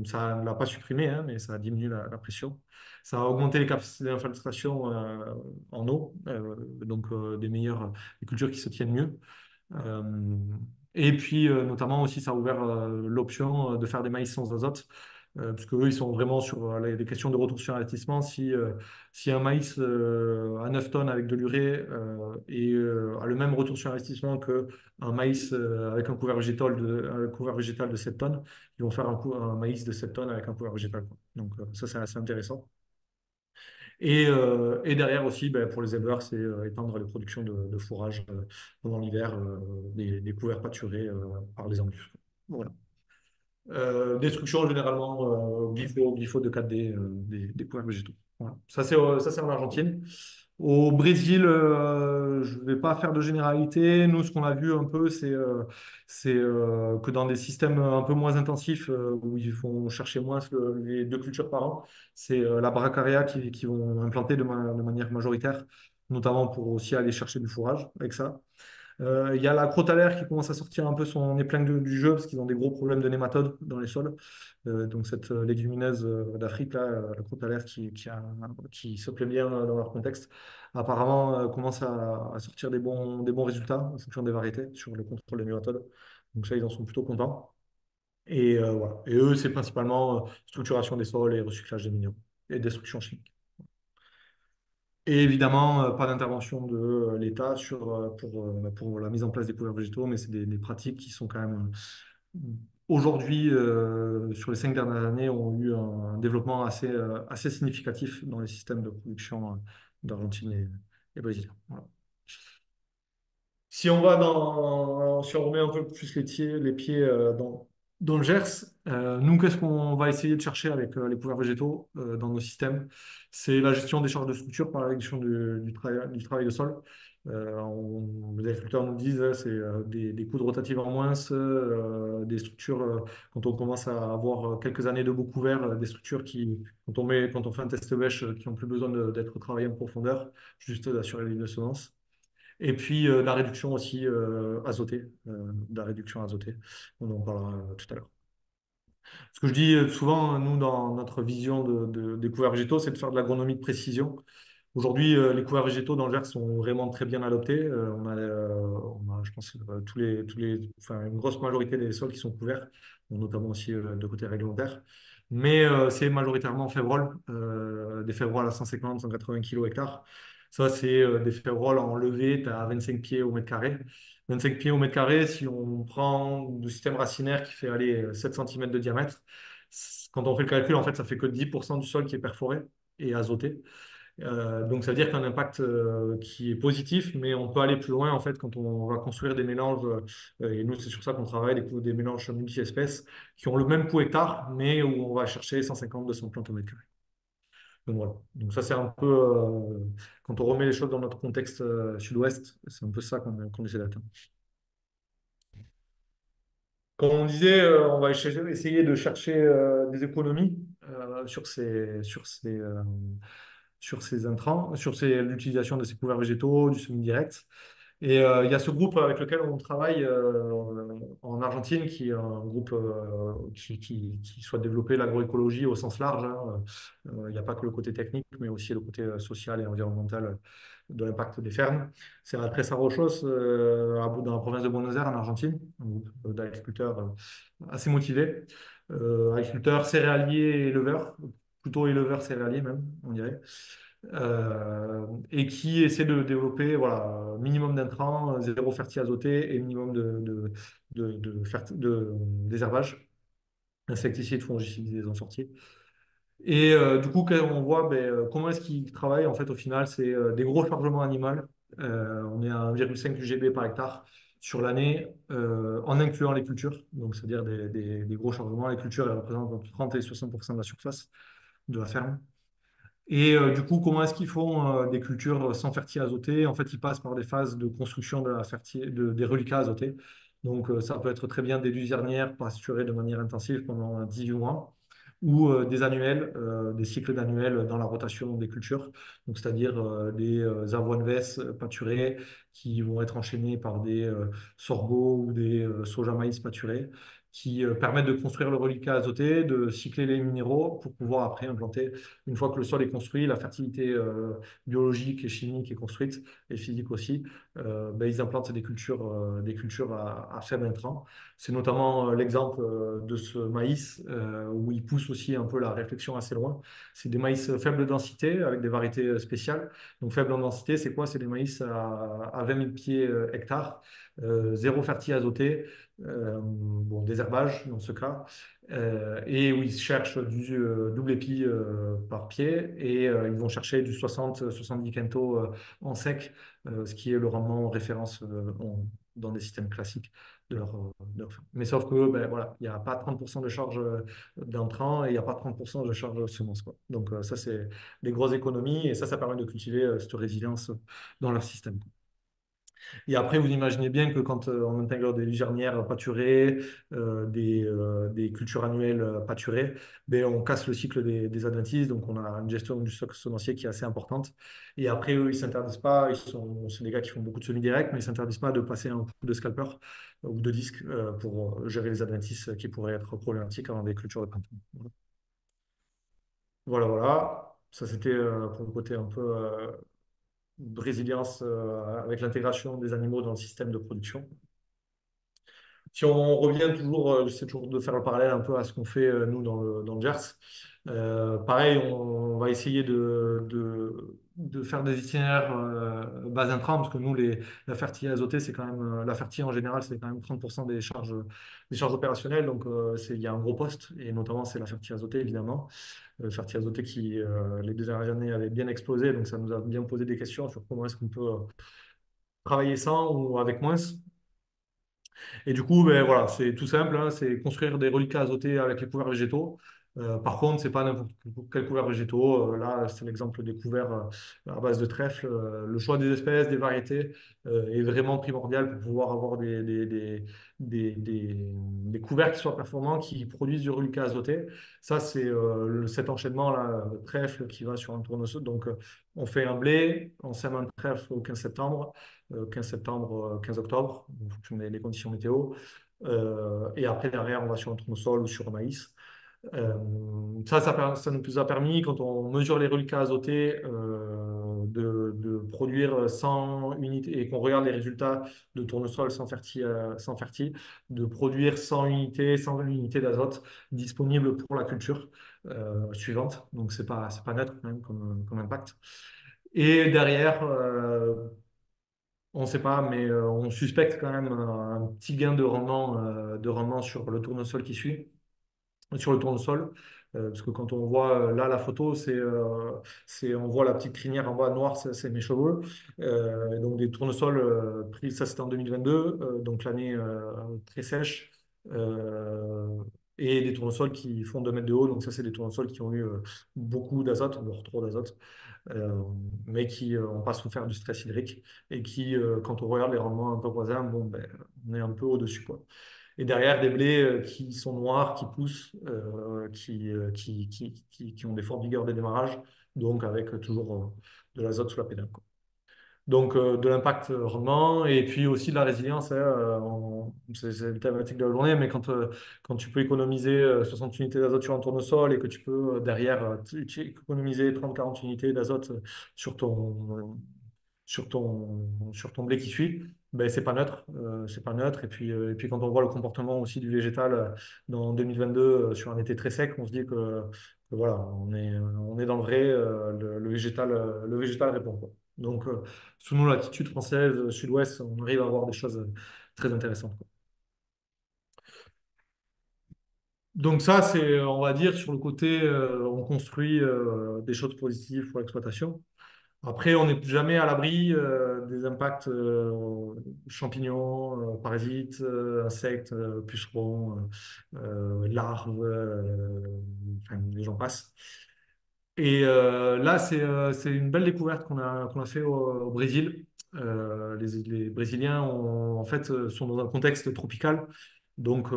Ça ne l'a pas supprimé, hein, mais ça a diminué la pression. Ça a augmenté les capacités d'infiltration en eau, donc des cultures qui se tiennent mieux. Euh, et puis, notamment aussi, ça a ouvert l'option de faire des maïs sans azote, parce qu'eux, ils sont vraiment sur les questions de retour sur investissement. Si un maïs à 9 tonnes avec de l'urée a le même retour sur investissement qu'un maïs avec un couvert végétal de 7 tonnes, ils vont faire un maïs de 7 tonnes avec un couvert végétal, quoi. Donc, ça, c'est assez intéressant. Et derrière aussi, ben, pour les éleveurs, c'est étendre les productions de fourrage pendant l'hiver, des couverts pâturés par les embûches. Voilà. Destruction généralement glypho de 4D des couverts végétaux. Voilà. Ça, c'est en Argentine. Au Brésil, je ne vais pas faire de généralité. Nous, ce qu'on a vu un peu, c'est que dans des systèmes un peu moins intensifs, où ils vont chercher moins les 2 cultures par an, c'est la bracaria qui vont implanter de manière majoritaire, notamment pour aussi aller chercher du fourrage avec ça. Il y a la crotalaire qui commence à sortir un peu son épingle du jeu parce qu'ils ont des gros problèmes de nématodes dans les sols. Donc cette légumineuse d'Afrique, là, la crotalaire qui se plaît bien dans leur contexte, apparemment commence à sortir des bons résultats en fonction des variétés sur le contrôle des nématodes. Donc ça, ils en sont plutôt contents. Et voilà. Et eux, c'est principalement structuration des sols et recyclage des minéraux et destruction chimique. Et évidemment, pas d'intervention de l'État pour la mise en place des couverts végétaux, mais c'est des pratiques qui sont quand même, aujourd'hui, sur les 5 dernières années, ont eu un développement assez significatif dans les systèmes de production d'Argentine et brésilien. Voilà. Si on remet un peu plus les pieds dans le Gers, nous, qu'est-ce qu'on va essayer de chercher avec les couverts végétaux dans nos systèmes? C'est la gestion des charges de structure par la réduction du travail de sol. Les agriculteurs nous disent c'est des coûts de rotative en moins, des structures, quand on commence à avoir quelques années de beaux couverts, des structures quand on fait un test bêche, qui n'ont plus besoin d'être travaillées en profondeur, juste d'assurer les de semence. Et puis la réduction aussi azotée, de la réduction azotée. On en parlera tout à l'heure. Ce que je dis souvent, nous, dans notre vision des couverts végétaux, c'est de faire de l'agronomie de précision. Aujourd'hui, les couverts végétaux dans le Gers sont vraiment très bien adoptés. On a, je pense, enfin, une grosse majorité des sols qui sont couverts, bon, notamment aussi de côté réglementaire. Mais c'est majoritairement févrole, des févroles à 150, 180 kg hectare. Ça, c'est des févroles en levée, tu as 25 pieds au mètre carré. 25 pieds au mètre carré, si on prend le système racinaire qui fait aller 7 cm de diamètre, quand on fait le calcul, en fait, ça fait que 10% du sol qui est perforé et azoté. Donc, ça veut dire qu'il y a un impact qui est positif, mais on peut aller plus loin en fait quand on va construire des mélanges. Et nous, c'est sur ça qu'on travaille, des mélanges multi-espèces qui ont le même coût hectare, mais où on va chercher 150-200 plantes au mètre carré. Donc voilà. Donc ça, c'est un peu, quand on remet les choses dans notre contexte sud-ouest, c'est un peu ça qu'on essaie d'atteindre. Comme on disait, on va essayer de chercher des économies sur ces intrants, l'utilisation de ces couverts végétaux, du semi-direct. Et il y a ce groupe avec lequel on travaille en Argentine, qui est un groupe qui souhaite développer l'agroécologie au sens large, hein. Il n'y a pas que le côté technique, mais aussi le côté social et environnemental de l'impact des fermes. C'est à Tres Arroyos, dans la province de Buenos Aires, en Argentine, un groupe d'agriculteurs assez motivés, agriculteurs céréaliers et éleveurs, plutôt éleveurs céréaliers même, on dirait, et qui essaie de développer voilà, minimum d'intrants, zéro fertilisation azoté et minimum de désherbage, insecticides, fongicides, des ensortiers. Et du coup, quand on voit comment est-ce qu'ils travaillent, en fait, au final, c'est des gros chargements animaux. On est à 1,5 UGB par hectare sur l'année, en incluant les cultures. Donc, c'est-à-dire des gros chargements. Les cultures, elles représentent entre 30 et 60% de la surface de la ferme. Et du coup, comment est-ce qu'ils font des cultures sans fertilisation azoté? En fait, ils passent par des phases de construction des reliquats azotés. Donc, ça peut être très bien des luzernières pasturées de manière intensive pendant 18 mois ou des annuels, des cycles d'annuels dans la rotation des cultures. Donc, c'est-à-dire des avoines pâturées qui vont être enchaînées par des sorgho ou des soja maïs pâturés qui permettent de construire le reliquat azoté, de cycler les minéraux pour pouvoir après implanter une fois que le sol est construit, la fertilité biologique et chimique est construite, et physique aussi, ils implantent des cultures à faible intrant. C'est notamment l'exemple de ce maïs où il pousse aussi un peu la réflexion assez loin. C'est des maïs faible densité avec des variétés spéciales. Donc faible en densité, c'est quoi? C'est des maïs à 20 000 pieds hectares, zéro fertilisation azoté, bon, désherbage dans ce cas, et où ils cherchent du double épi par pied et ils vont chercher du 60-70 quintaux en sec, ce qui est le rendement en référence dans des systèmes classiques de leur ferme. Mais sauf que voilà, il n'y a pas 30% de charge d'intrants et il n'y a pas 30% de charge de semences, quoi. Donc ça, c'est des grosses économies et ça permet de cultiver cette résilience dans leur système. Et après, vous imaginez bien que quand on intègre des luzernières pâturées, des cultures annuelles pâturées, on casse le cycle des adventices. Donc, on a une gestion du stock semencier qui est assez importante. Et après, eux, ils ne s'interdisent pas. C'est des gars qui font beaucoup de semi-direct, mais ils ne s'interdisent pas de passer un coup de scalper ou de disque pour gérer les adventices qui pourraient être problématiques avant des cultures de printemps. Voilà, voilà. Ça, c'était pour le côté un peu de résilience avec l'intégration des animaux dans le système de production. Si on revient toujours, j'essaie toujours de faire le parallèle un peu à ce qu'on fait nous dans le Gers. Pareil, on va essayer de faire des itinéraires base intrants, parce que nous, la fertilité azotée, c'est quand même, la fertilité en général, c'est quand même 30% des charges opérationnelles. Donc, il y a un gros poste, et notamment, c'est la fertilité azotée, évidemment. Fertilité azotée qui, les 2 dernières années, avait bien explosé. Donc, ça nous a bien posé des questions sur comment est-ce qu'on peut travailler sans ou avec moins. Et du coup, voilà, c'est tout simple, hein, c'est construire des reliquats azotés avec les couverts végétaux. Par contre, c'est pas n'importe quel couvert végétaux. Là, c'est l'exemple des couverts à base de trèfle. Le choix des espèces, des variétés est vraiment primordial pour pouvoir avoir des couverts qui soient performants, qui produisent du reliquat azoté. Ça, c'est cet enchaînement-là, trèfle qui va sur un tournesol. Donc, on fait un blé, on sème un trèfle au 15 septembre. 15 septembre, 15 octobre, en fonction des conditions météo. Et après, derrière, on va sur un tournesol ou sur un maïs. Ça nous a permis, quand on mesure les reliquats azotés, de produire 100 unités et qu'on regarde les résultats de tournesol sans fertile, de produire 100 unités, 120 unités d'azote disponibles pour la culture suivante. Donc, c'est pas neutre quand même comme impact. Et derrière, on ne sait pas, mais on suspecte quand même un petit gain de rendement sur le tournesol qui suit, sur le tournesol. Parce que quand on voit là la photo, on voit la petite crinière en bas noire, c'est mes cheveux. Et donc des tournesols pris, ça c'était en 2022, donc l'année très sèche. Euh, et des tournesols qui font 2 mètres de haut, donc ça c'est des tournesols qui ont eu beaucoup d'azote, voire trop d'azote, euh, mais qui n'ont pas souffert du stress hydrique et qui, quand on regarde les rendements un peu voisins, bon, ben, on est un peu au-dessus, quoi. Et derrière, des blés qui sont noirs, qui poussent, qui ont des fortes vigueurs de démarrage, donc avec toujours de l'azote sous la pédale, quoi. Donc, de l'impact rendement et puis aussi de la résilience, hein, c'est le thématique de la journée, mais quand tu peux économiser 60 unités d'azote sur un tournesol et que tu peux derrière économiser 30-40 unités d'azote sur sur ton blé qui suit, ben, c'est pas neutre. C'est pas neutre. Et puis quand on voit le comportement aussi du végétal dans 2022 sur un été très sec, on se dit que voilà, on est dans le vrai, le végétal répond, quoi. Donc, sous nos latitudes françaises, sud-ouest, on arrive à avoir des choses très intéressantes, quoi. Donc ça, c'est, on va dire, sur le côté, on construit des choses positives pour l'exploitation. Après, on n'est jamais à l'abri des impacts champignons, parasites, insectes, pucerons, larves, enfin, les gens passent. Et là, c'est une belle découverte qu'on a fait au Brésil. Les Brésiliens en fait, sont dans un contexte tropical. Donc,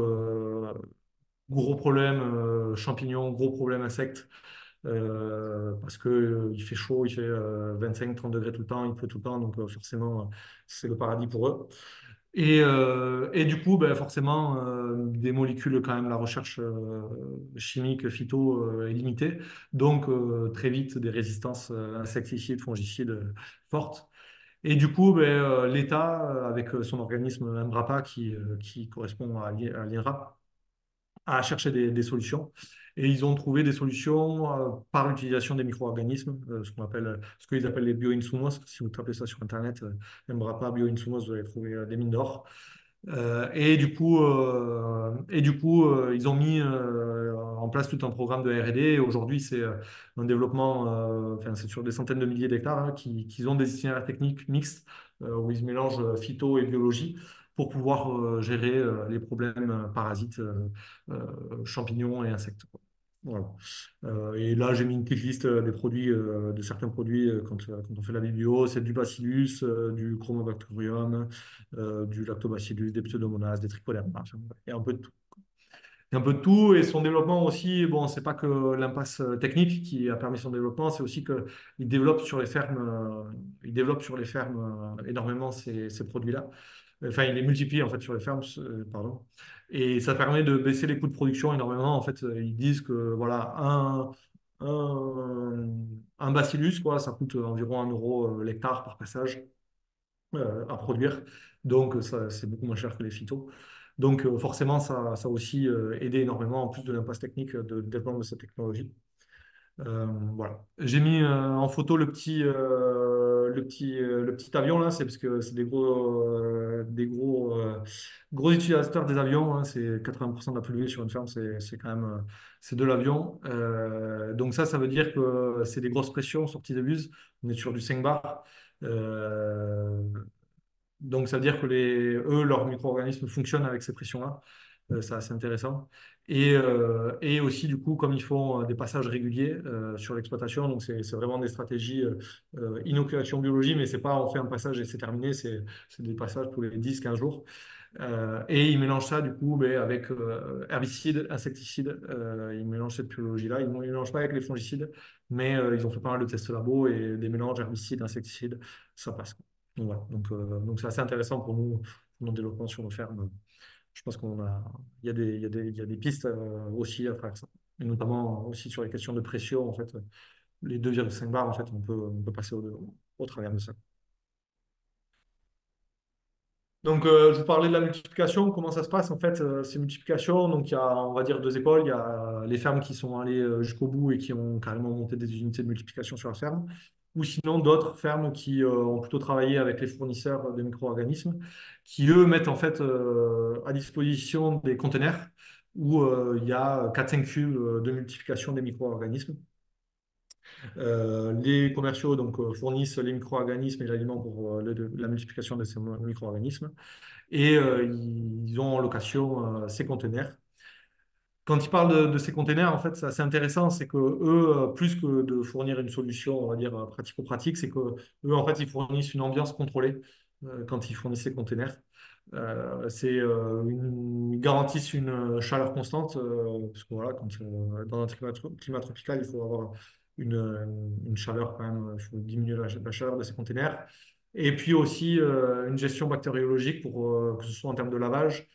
gros problème champignons, gros problème insectes. Parce que il fait chaud, il fait 25-30 degrés tout le temps, il pleut tout le temps, donc forcément, c'est le paradis pour eux. Et du coup, ben, forcément, des molécules, quand même, la recherche chimique, phyto est limitée. Donc, très vite, des résistances insecticides, fongicides fortes. Et du coup, ben, l'État, avec son organisme Embrapa qui correspond à l'INRAP, à chercher des solutions. Et ils ont trouvé des solutions par l'utilisation des micro-organismes, ce qu'ils appellent les bioinsumos. Si vous tapez ça sur Internet, Embrapa bioinsumos, vous allez trouver des mines d'or. Et du coup ils ont mis en place tout un programme de R&D. Et aujourd'hui, c'est un développement, enfin, c'est sur des centaines de milliers d'hectares hein, qui ont des itinéraires techniques mixtes où ils mélangent phyto et biologie pour pouvoir gérer les problèmes parasites, champignons et insectes, quoi. Voilà. Et là, j'ai mis une petite liste des produits, de certains produits quand on fait la bio. C'est du Bacillus, du Chromobacterium, du Lactobacillus, des Pseudomonas, des Trichoderma. Enfin, il y a un peu de tout. Il y a un peu de tout. Et son développement aussi, bon, c'est pas que l'impasse technique qui a permis son développement, c'est aussi qu'il développe sur les fermes, énormément ces produits-là. Enfin, il les multiplie en fait sur les fermes, pardon. Et ça permet de baisser les coûts de production énormément. En fait, ils disent que voilà, un, un bacillus, quoi, ça coûte environ 1 euro l'hectare par passage à produire. Donc, ça, c'est beaucoup moins cher que les phytos. Donc, forcément, ça a aussi aidé énormément, en plus de l'impasse technique de développement de cette technologie. Voilà. J'ai mis en photo le petit avion là, c'est parce que c'est gros utilisateurs des avions, hein. C'est 80% de la pollution sur une ferme, c'est quand même c'est de l'avion. Donc ça veut dire que c'est des grosses pressions sorties des bus. On est sur du 5 bar. Euh, donc, ça veut dire que leurs micro-organismes fonctionnent avec ces pressions-là. C'est assez intéressant. Et aussi, du coup, comme ils font des passages réguliers sur l'exploitation, donc c'est vraiment des stratégies inoculation biologie, mais c'est pas on fait un passage et c'est terminé, c'est des passages tous les 10-15 jours. Et ils mélangent ça, du coup, ben, avec herbicides, insecticides. Ils mélangent cette biologie-là. Ils ne mélangent pas avec les fongicides, mais ils ont fait pas mal de tests labo et des mélanges herbicides, insecticides, ça passe. Donc, voilà. Donc c'est assez intéressant pour nous, pour notre développement sur nos fermes. Je pense il y a des pistes aussi à travers ça. Et notamment aussi sur les questions de pression, en fait. les 2,5 bars, en fait, on peut passer au travers de ça. Donc, je vous parlais de la multiplication. Comment ça se passe? En fait, ces multiplications, donc il y a, on va dire, deux écoles. Il y a les fermes qui sont allées jusqu'au bout et qui ont carrément monté des unités de multiplication sur la ferme. Ou sinon, d'autres fermes qui ont plutôt travaillé avec les fournisseurs de micro-organismes, qui, eux, mettent en fait à disposition des conteneurs où il y a 4-5 cubes de multiplication des micro-organismes. Les commerciaux donc, fournissent les micro-organismes et l'aliment pour la multiplication de ces micro-organismes et ils ont en location ces conteneurs. Quand ils parlent de ces containers, en fait, c'est assez intéressant, c'est que eux, plus que de fournir une solution, on va dire, pratico-pratique, c'est que eux, en fait, ils fournissent une ambiance contrôlée quand ils fournissent ces containers. Ils garantissent une chaleur constante, parce que voilà, dans notre climat tropical, il faut avoir une chaleur quand même, il faut diminuer la chaleur de ces containers. Et puis aussi une gestion bactériologique pour que ce soit en termes de lavage,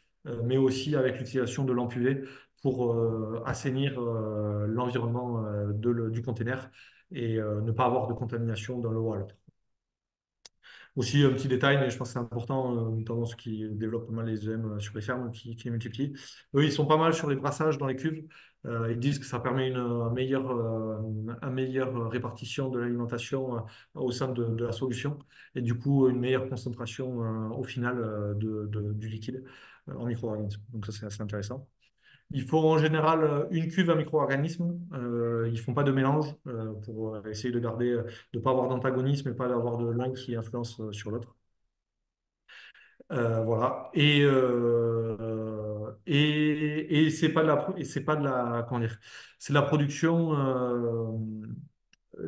mais aussi avec l'utilisation de lampes UV pour assainir l'environnement du container et ne pas avoir de contamination d'un lot à l'autre. Aussi, un petit détail, mais je pense que c'est important, notamment ceux qui développent pas mal les EM sur les fermes, qui les multiplient. Eux, ils sont pas mal sur les brassages dans les cuves. Ils disent que ça permet une meilleure répartition de l'alimentation au sein de la solution et du coup une meilleure concentration au final du liquide en micro-organismes. Donc ça, c'est assez intéressant. Il faut en général une cuve à micro-organismes. Ils ne font pas de mélange pour essayer de garder, de ne pas avoir d'antagonisme et pas d'avoir de l'un qui influence sur l'autre. Voilà. Et c'est pas de la, comment dire, c'est de la production,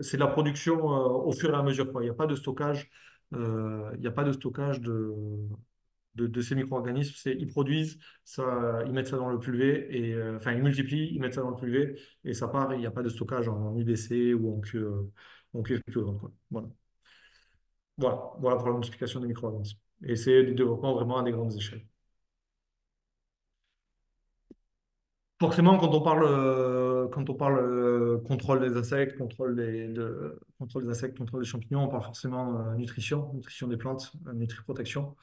c'est de la production au fur et à mesure, quoi. Il n'y a pas de stockage, il n'y a pas de stockage de ces micro-organismes. Ils produisent, ça, ils mettent ça dans le pulvé, et, enfin ils multiplient, ils mettent ça dans le pulvé, et ça part, et il n'y a pas de stockage en UDC ou en cuve culturelle, quoi. Voilà. Voilà pour la multiplication des micro-organismes. Et c'est du développement vraiment à des grandes échelles. Forcément, quand on parle contrôle des insectes, contrôle des insectes, contrôle des champignons, on parle forcément nutrition des plantes, nutriprotection.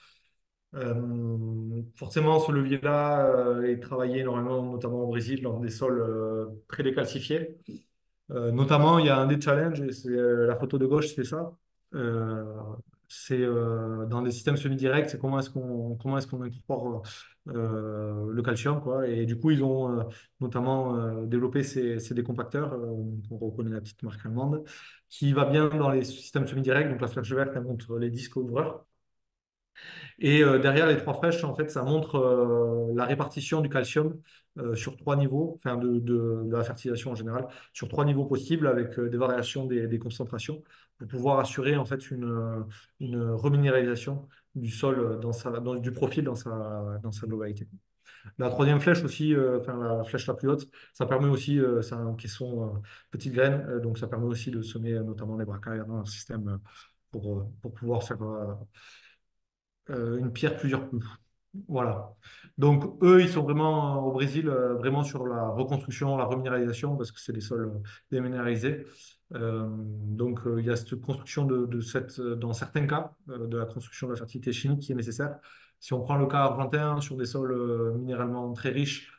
Forcément, ce levier-là est travaillé énormément, notamment au Brésil, dans des sols très décalcifiés. Notamment, il y a un des challenges, et c'est la photo de gauche, c'est ça. Euh, c'est dans des systèmes semi-directs, c'est comment est-ce qu'on incorpore le calcium, quoi. Et du coup, ils ont notamment développé ces décompacteurs, on reconnaît la petite marque allemande, qui va bien dans les systèmes semi-directs. Donc la flèche verte, elle montre les disques ouvreurs. Et derrière les trois flèches, en fait, ça montre la répartition du calcium sur trois niveaux, enfin de la fertilisation en général, sur trois niveaux possibles avec des variations des concentrations pour pouvoir assurer en fait une reminéralisation du sol du profil dans sa globalité. La troisième flèche aussi, enfin la flèche la plus haute, ça permet aussi, c'est un caisson petite graine, donc ça permet aussi de semer notamment les bracailles dans un système pour pouvoir faire une pierre plusieurs coups. Voilà. Donc, eux, ils sont vraiment au Brésil, vraiment sur la reconstruction, la reminéralisation, parce que c'est des sols déminéralisés. Donc, il y a cette construction dans certains cas, de la construction de la fertilité chimique qui est nécessaire. Si on prend le cas argentin, sur des sols minéralement très riches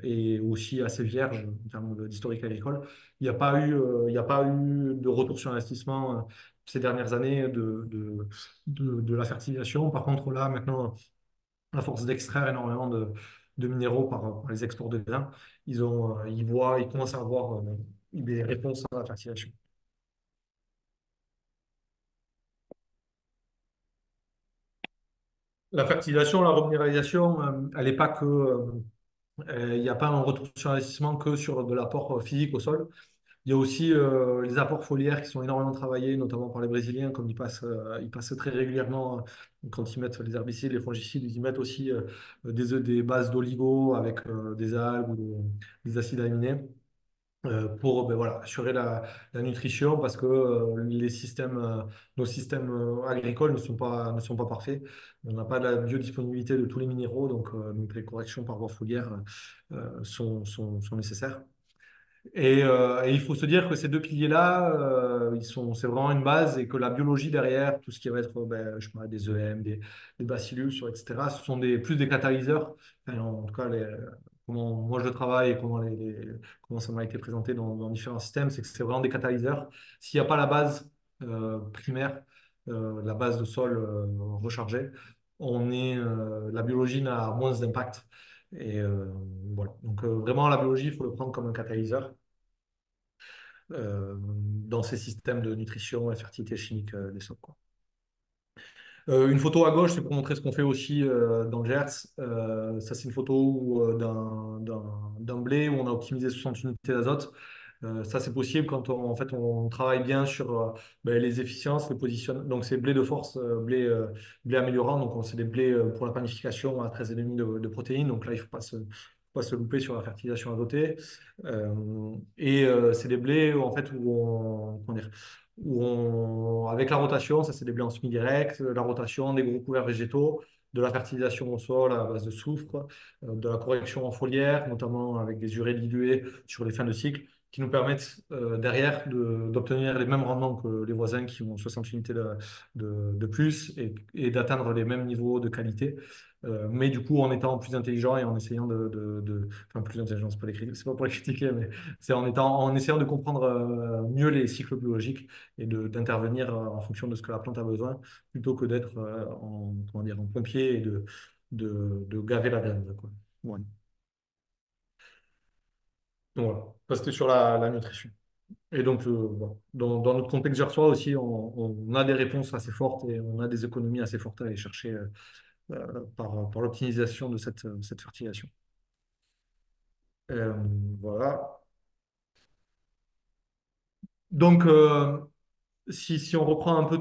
et aussi assez vierges en termes d'historique agricole, il n'y a pas eu de retour sur investissement ces dernières années de la fertilisation. Par contre, là, maintenant, à force d'extraire énormément de minéraux par les exports de grains, ils commencent à avoir des réponses à la fertilisation. La fertilisation, la reminéralisation, elle n'est pas que, il n'y a pas un retour sur investissement que sur de l'apport physique au sol. Il y a aussi les apports foliaires qui sont énormément travaillés, notamment par les Brésiliens, comme ils passent très régulièrement, quand ils mettent les herbicides, les fongicides, ils y mettent aussi des bases d'oligo avec des algues ou des acides aminés pour ben, voilà, assurer la nutrition parce que nos systèmes agricoles ne sont pas parfaits. On n'a pas la biodisponibilité de tous les minéraux, donc les corrections par voie foliaire sont nécessaires. Et il faut se dire que ces deux piliers-là, c'est vraiment une base et que la biologie derrière, tout ce qui va être je sais pas, des EM, des bacillus, etc., ce sont plus des catalyseurs. Enfin, en tout cas, comment moi je travaille et comment ça m'a été présenté dans différents systèmes, c'est que c'est vraiment des catalyseurs. S'il n'y a pas la base primaire, la base de sol rechargée, la biologie n'a moins d'impact. Et voilà. Donc vraiment, la biologie, il faut le prendre comme un catalyseur dans ces systèmes de nutrition et fertilité chimique des sols, quoi. Une photo à gauche, c'est pour montrer ce qu'on fait aussi dans le Gers. Ça, c'est une photo d'un blé où on a optimisé 60 unités d'azote. Ça, c'est possible quand en fait, on travaille bien sur les efficiences, les positionnements. Donc, c'est blé de force, blé améliorant. Donc, c'est des blés pour la panification à 13,5 de protéines. Donc là, il ne faut pas se louper sur la fertilisation azotée. C'est des blés en fait, comment dire, avec la rotation, ça c'est des blés en semi-direct, la rotation, des gros couverts végétaux, de la fertilisation au sol à base de soufre, de la correction en foliaire, notamment avec des urées diluées sur les fins de cycle, qui nous permettent derrière d'obtenir les mêmes rendements que les voisins qui ont 60 unités de plus et d'atteindre les mêmes niveaux de qualité. Mais du coup, en étant plus intelligent et en essayant enfin, plus intelligent, c'est pas pour les critiquer, mais c'est en essayant de comprendre mieux les cycles biologiques et d'intervenir en fonction de ce que la plante a besoin, plutôt que d'être comment dire, en pompier et de gaver la graine, quoi. Ouais. Donc, voilà, ça c'était sur la nutrition. Et donc, voilà. Dans notre contexte gersois aussi, on a des réponses assez fortes et on a des économies assez fortes à aller chercher par l'optimisation de cette fertilisation. Euh, voilà. Donc, si on reprend un peu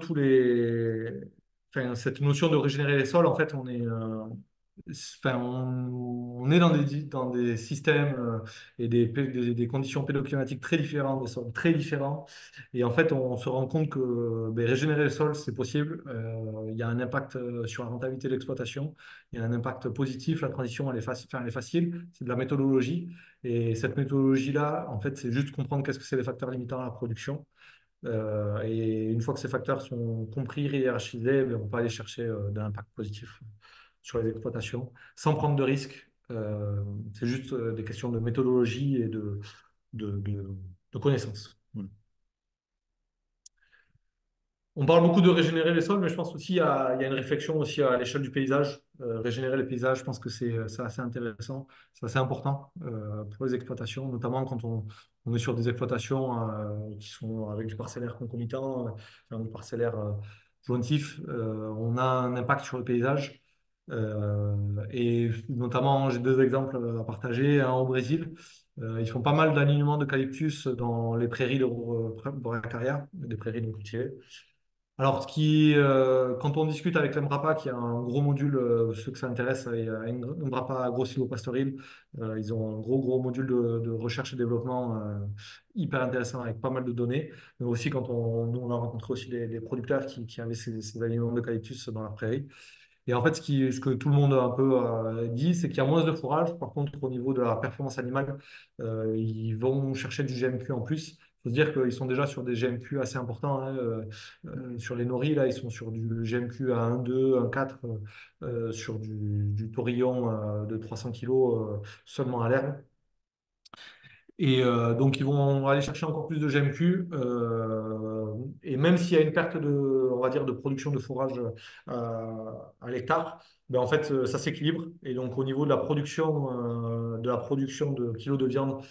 enfin, cette notion de régénérer les sols, en fait, enfin, on est dans des systèmes et des conditions pédoclimatiques très différentes, des sols très différents. Et en fait, on se rend compte que régénérer le sol, c'est possible. Il y a un impact sur la rentabilité de l'exploitation. Il y a un impact positif. La transition, enfin, elle est facile. C'est de la méthodologie. Et cette méthodologie-là, en fait, c'est juste comprendre qu'est-ce que c'est les facteurs limitants à la production. Et une fois que ces facteurs sont compris, hiérarchisés, on peut aller chercher de l'impact positif sur les exploitations sans prendre de risques. C'est juste des questions de méthodologie et de, de, de connaissances. Voilà. On parle beaucoup de régénérer les sols, mais je pense aussi il y a une réflexion aussi à l'échelle du paysage. Régénérer les paysages, je pense que c'est assez intéressant, c'est assez important pour les exploitations, notamment quand on est sur des exploitations qui sont avec du parcellaire concomitant, du parcellaire jointif. On a un impact sur le paysage. Et notamment, j'ai deux exemples à partager. Un au Brésil, ils font pas mal d'alignements d'eucalyptus dans les prairies de Bracaria, des prairies non cultivées. Alors, quand on discute avec l'Embrapa, qui a un gros module, ceux que ça intéresse, il y a Embrapa Agro-Silvopastoril, ils ont un gros module de recherche et développement hyper intéressant avec pas mal de données. Mais aussi, nous, on a rencontré aussi des producteurs qui avaient ces aliments d'eucalyptus dans leur prairie. Et en fait, ce que tout le monde a un peu dit, c'est qu'il y a moins de fourrage. Par contre, au niveau de la performance animale, ils vont chercher du GMQ en plus. Il faut se dire qu'ils sont déjà sur des GMQ assez importants, hein. Sur les nourris, là, ils sont sur du GMQ à 1,2, 1,4, sur du taurillon de 300 kilos seulement à l'herbe. Et donc, ils vont aller chercher encore plus de GMQ. Et même s'il y a une perte on va dire, de production de fourrage à l'hectare, en fait, ça s'équilibre. Et donc, au niveau de la production de kilos de viande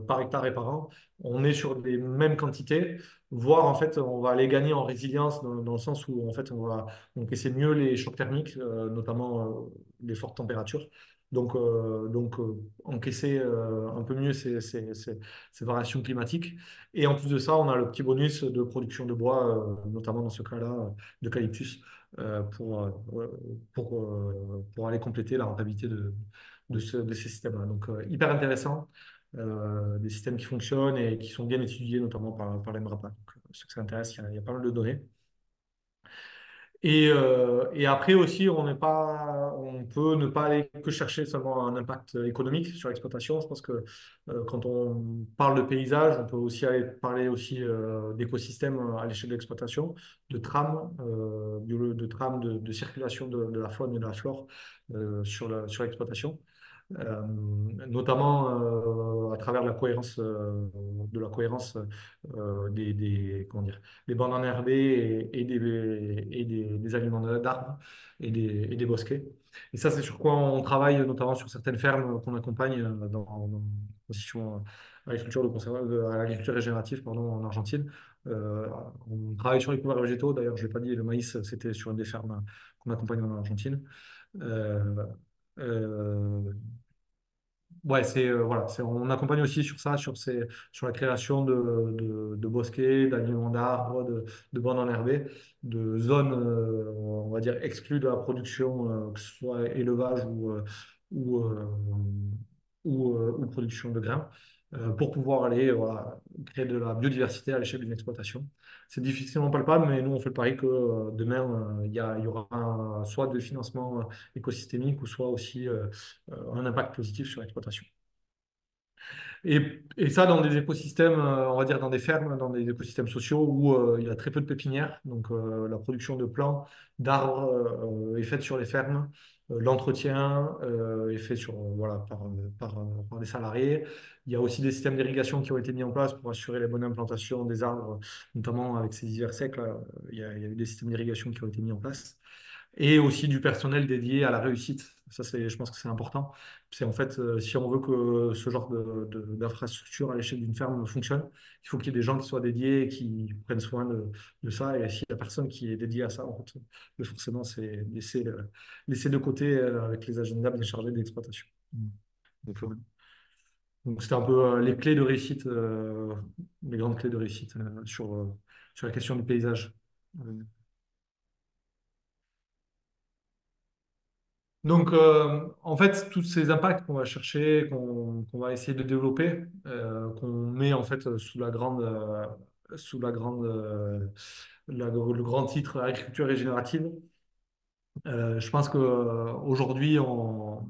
par hectare et par an, on est sur les mêmes quantités, voire en fait, on va aller gagner en résilience dans le sens où en fait, on va encaisser mieux les chocs thermiques, notamment les fortes températures. Donc, encaisser un peu mieux ces variations climatiques. Et en plus de ça, on a le petit bonus de production de bois, notamment dans ce cas-là, d'eucalyptus, pour aller compléter la rentabilité de ces systèmes-là. Donc, hyper intéressant. Des systèmes qui fonctionnent et qui sont bien étudiés, notamment par l'EMRAPA. Donc, ceux que ça intéresse, il y a pas mal de données. Et après aussi, on peut ne pas aller que chercher seulement un impact économique sur l'exploitation. Je pense que quand on parle de paysage, on peut aussi aller parler aussi d'écosystèmes à l'échelle de l'exploitation, de trames, de trames de circulation de la faune et de la flore sur l'exploitation. Euh, Notamment à travers de la cohérence comment dire, des bandes enherbées des aliments d'arbres et des bosquets. Et ça, c'est sur quoi on travaille, notamment sur certaines fermes qu'on accompagne dans transition à à l'agriculture régénérative, pardon, en Argentine. Euh, on travaille sur les couverts végétaux. D'ailleurs, je ne l'ai pas dit, le maïs, c'était sur une des fermes qu'on accompagne en Argentine. Euh, euh, Ouais, voilà, on accompagne aussi sur ça, sur la création de bosquets, d'alignements d'arbres, de bandes enherbées, de zones, on va dire, exclues de la production, que ce soit élevage ou, euh, ou production de grains, pour pouvoir aller voilà, créer de la biodiversité à l'échelle d'une exploitation. C'est difficilement palpable, mais nous, on fait le pari que demain, il y aura soit de financement écosystémique ou soit aussi un impact positif sur l'exploitation. Et ça, dans des écosystèmes, on va dire dans des fermes, dans des écosystèmes sociaux où il y a très peu de pépinières. Donc, la production de plants, d'arbres est faite sur les fermes. L'entretien est fait voilà, par des salariés. Il y a aussi des systèmes d'irrigation qui ont été mis en place pour assurer la bonne implantation des arbres, notamment avec ces hivers secs. Là, il y a eu des systèmes d'irrigation qui ont été mis en place et aussi du personnel dédié à la réussite. Ça, je pense que c'est important. C'est en fait, si on veut que ce genre d'infrastructure à l'échelle d'une ferme fonctionne, il faut qu'il y ait des gens qui soient dédiés et qui prennent soin de ça. Et s'il n'y a personne qui est dédié à ça, en fait, forcément, c'est laisser de côté avec les agendas bien chargés d'exploitation. Donc, donc, c'était un peu les clés de réussite, les grandes clés de réussite sur la question du paysage. Donc, en fait, tous ces impacts qu'on va chercher, qu'on va essayer de développer, qu'on met en fait sous le grand titre agriculture régénérative, je pense qu'aujourd'hui, comment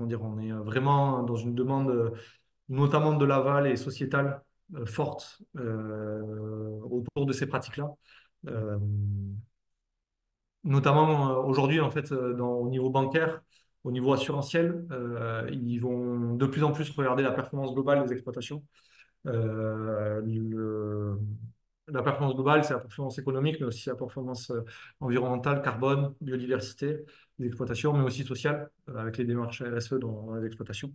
dire, on est vraiment dans une demande, notamment de l'aval et sociétale, forte autour de ces pratiques-là. Euh, Notamment aujourd'hui, en fait, au niveau bancaire, au niveau assurantiel, ils vont de plus en plus regarder la performance globale des exploitations. Euh, le- la performance globale, c'est la performance économique, mais aussi la performance environnementale, carbone, biodiversité des exploitations, mais aussi sociale, avec les démarches RSE dans les exploitations.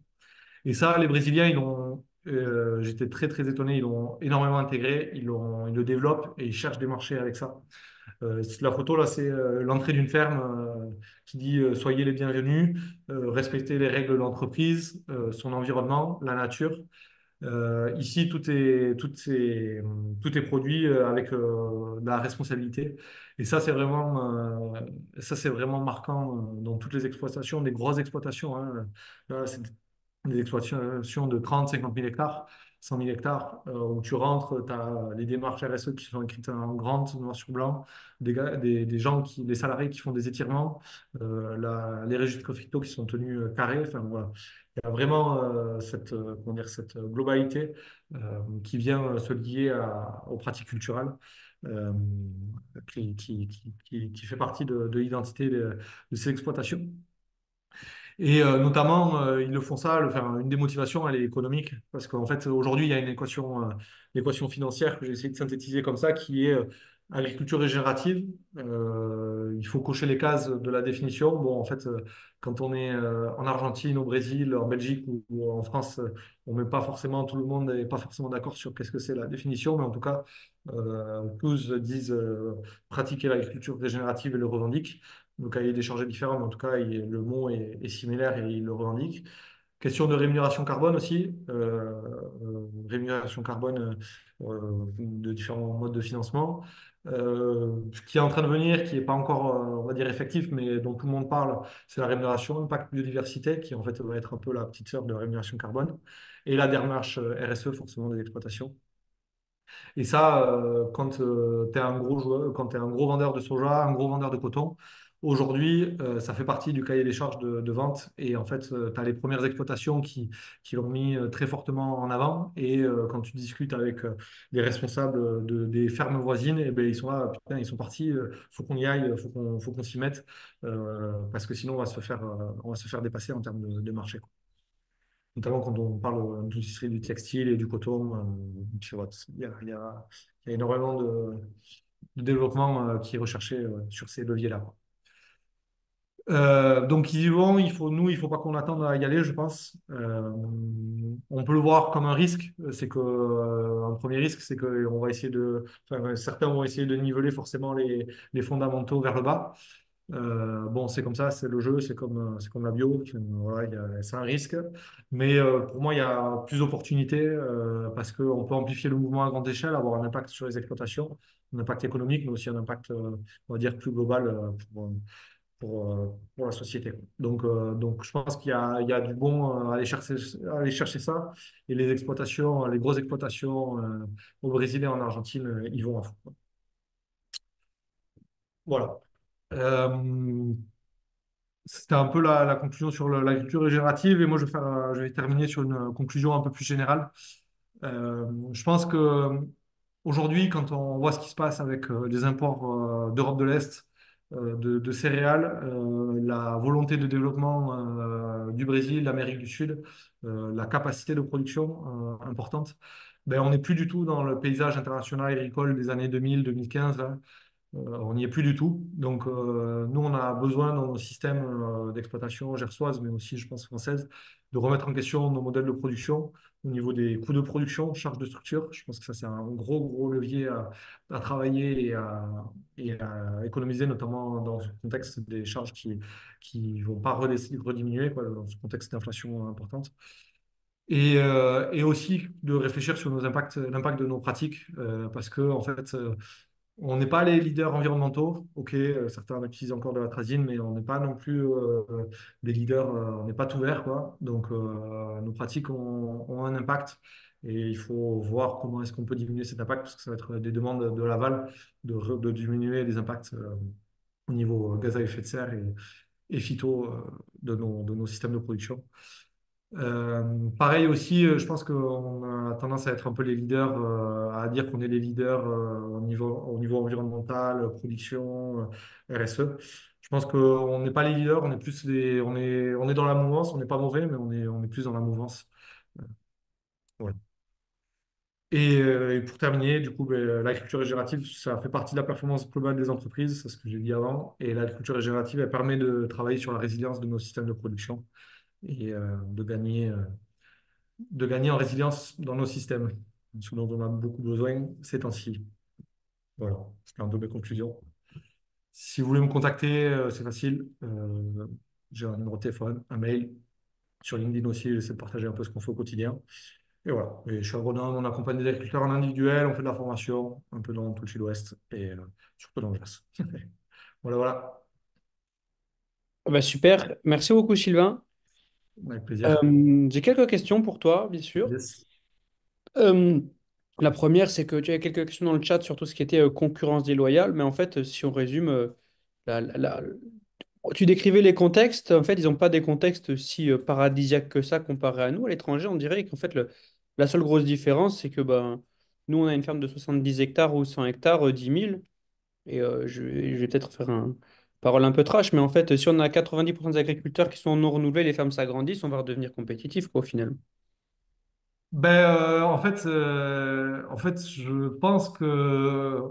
Et ça, les Brésiliens, j'étais très très étonné, ils l'ont énormément intégré, ils le développent et ils cherchent des marchés avec ça. La photo, là, c'est l'entrée d'une ferme qui dit soyez les bienvenus, respectez les règles de l'entreprise, son environnement, la nature. Ici, tout est produit avec de la responsabilité. Et ça, c'est vraiment marquant dans toutes les exploitations, des grosses exploitations, hein. Là, c'est des exploitations de 30, 50 000 hectares, 100 000 hectares, où tu rentres, tu as les démarches RSE qui sont écrites en grand, noir sur blanc, des gens des salariés qui font des étirements, les registres fiscaux qui sont tenus carrés. Enfin, voilà. Il y a vraiment comment dire, cette globalité qui vient se lier aux pratiques culturelles. euh, qui fait partie de l'identité de ces exploitations. Et notamment, ils le font ça, enfin, une des motivations, elle est économique, parce qu'en fait, aujourd'hui, il y a l'équation financière que j'ai essayé de synthétiser comme ça, qui est agriculture régénérative. Il faut cocher les cases de la définition. Bon, en fait, quand on est en Argentine, au Brésil, en Belgique ou en France, on met pas forcément, tout le monde n'est pas forcément d'accord sur qu'est-ce que c'est la définition, mais en tout cas, tous disent pratiquer l'agriculture régénérative et le revendiquent. Le cahier des charges est différent, mais en tout cas, le mot est similaire et il le revendique. Question de rémunération carbone aussi. Rémunération carbone de différents modes de financement. Qui est en train de venir, qui n'est pas encore, on va dire, effectif, mais dont tout le monde parle, c'est la rémunération impact biodiversité, qui en fait va être un peu la petite sœur de la rémunération carbone. Et la démarche RSE, forcément, des exploitations. Et ça, quand tu es un gros joueur, quand tu un gros vendeur de soja, un gros vendeur de coton, aujourd'hui, ça fait partie du cahier des charges de vente. Et en fait, tu as les premières exploitations qui l'ont mis très fortement en avant. Et quand tu discutes avec les responsables des fermes voisines, eh ben, ils sont là, putain, ils sont partis, faut qu'on y aille, faut qu'on s'y mette, parce que sinon, on va se faire dépasser en termes de marché, quoi. Notamment quand on parle de l'industrie du textile et du coton, tu vois, il y a énormément de développement qui est recherché sur ces leviers-là, quoi. Donc ils y vont, il faut pas qu'on attende à y aller, je pense. On peut le voir comme un risque, c'est que un premier risque, c'est que on va essayer enfin, certains vont essayer de niveler forcément les fondamentaux vers le bas. Bon, c'est comme ça, c'est le jeu, c'est comme la bio, voilà, c'est un risque. Mais pour moi, il y a plus d'opportunités parce qu'on peut amplifier le mouvement à grande échelle, avoir un impact sur les exploitations, un impact économique, mais aussi un impact, on va dire, plus global pour la société. Donc, je pense il y a du bon à aller chercher ça. Et les exploitations, les grosses exploitations au Brésil et en Argentine, ils vont à fond. Voilà. Euh, C'était un peu la conclusion sur l'agriculture régénérative et moi je vais terminer sur une conclusion un peu plus générale. Je pense que aujourd'hui, quand on voit ce qui se passe avec les imports d'Europe de l'Est de céréales, la volonté de développement du Brésil, l'Amérique du Sud, la capacité de production importante, ben, on n'est plus du tout dans le paysage international agricole des années 2000-2015. On n'y est plus du tout. Donc, nous, on a besoin dans nos systèmes d'exploitation gersoise, mais aussi, je pense, française, de remettre en question nos modèles de production au niveau des coûts de production, charges de structure. Je pense que ça, c'est un gros, gros levier à travailler et à économiser, notamment dans ce contexte des charges qui vont pas rediminuer, quoi, dans ce contexte d'inflation importante. Et aussi de réfléchir sur l'impact de nos pratiques, parce que, en fait, on n'est pas les leaders environnementaux. Ok, certains utilisent encore de la trazine, mais on n'est pas non plus des leaders, on n'est pas tout vert, quoi. Donc, nos pratiques ont un impact et il faut voir comment est-ce qu'on peut diminuer cet impact, parce que ça va être des demandes de l'aval de diminuer les impacts au niveau gaz à effet de serre et phyto de nos systèmes de production. Pareil aussi, je pense qu'on a tendance à être un peu les leaders, à dire qu'on est les leaders au niveau environnemental, production, RSE. Je pense qu'on n'est pas les leaders, on est plus on est dans la mouvance, on n'est pas mauvais, mais on est plus dans la mouvance. Ouais. Et pour terminer, du coup, ben, l'agriculture régénérative, ça fait partie de la performance globale des entreprises, c'est ce que j'ai dit avant. Et l'agriculture régénérative, elle permet de travailler sur la résilience de nos systèmes de production et de gagner en résilience dans nos systèmes, ce dont on a beaucoup besoin ces temps-ci. Voilà, c'est un de mes conclusions. Si vous voulez me contacter, c'est facile. J'ai un numéro de téléphone, un mail. Sur LinkedIn aussi, j'essaie de partager un peu ce qu'on fait au quotidien. Et voilà. Et je suis agronome, on accompagne des agriculteurs en individuel, on fait de la formation, un peu dans tout le sud-ouest et surtout dans le Gers. Voilà, voilà. Ah bah super, merci beaucoup Sylvain. Avec plaisir. J'ai quelques questions pour toi, bien sûr. Yes. Euh, la première, c'est que tu as quelques questions dans le chat sur tout ce qui était concurrence déloyale, mais en fait, si on résume, la- la- la- tu décrivais les contextes, en fait, ils n'ont pas des contextes si paradisiaques que ça comparé à nous. À l'étranger, on dirait qu'en fait, la seule grosse différence, c'est que ben, nous, on a une ferme de 70 hectares ou 100 hectares, 10 000, et je vais peut-être faire un parole un peu trash, mais en fait, si on a 90% des agriculteurs qui sont non renouvelés, les fermes s'agrandissent, on va redevenir compétitif, quoi, au final. Ben, en fait, je pense que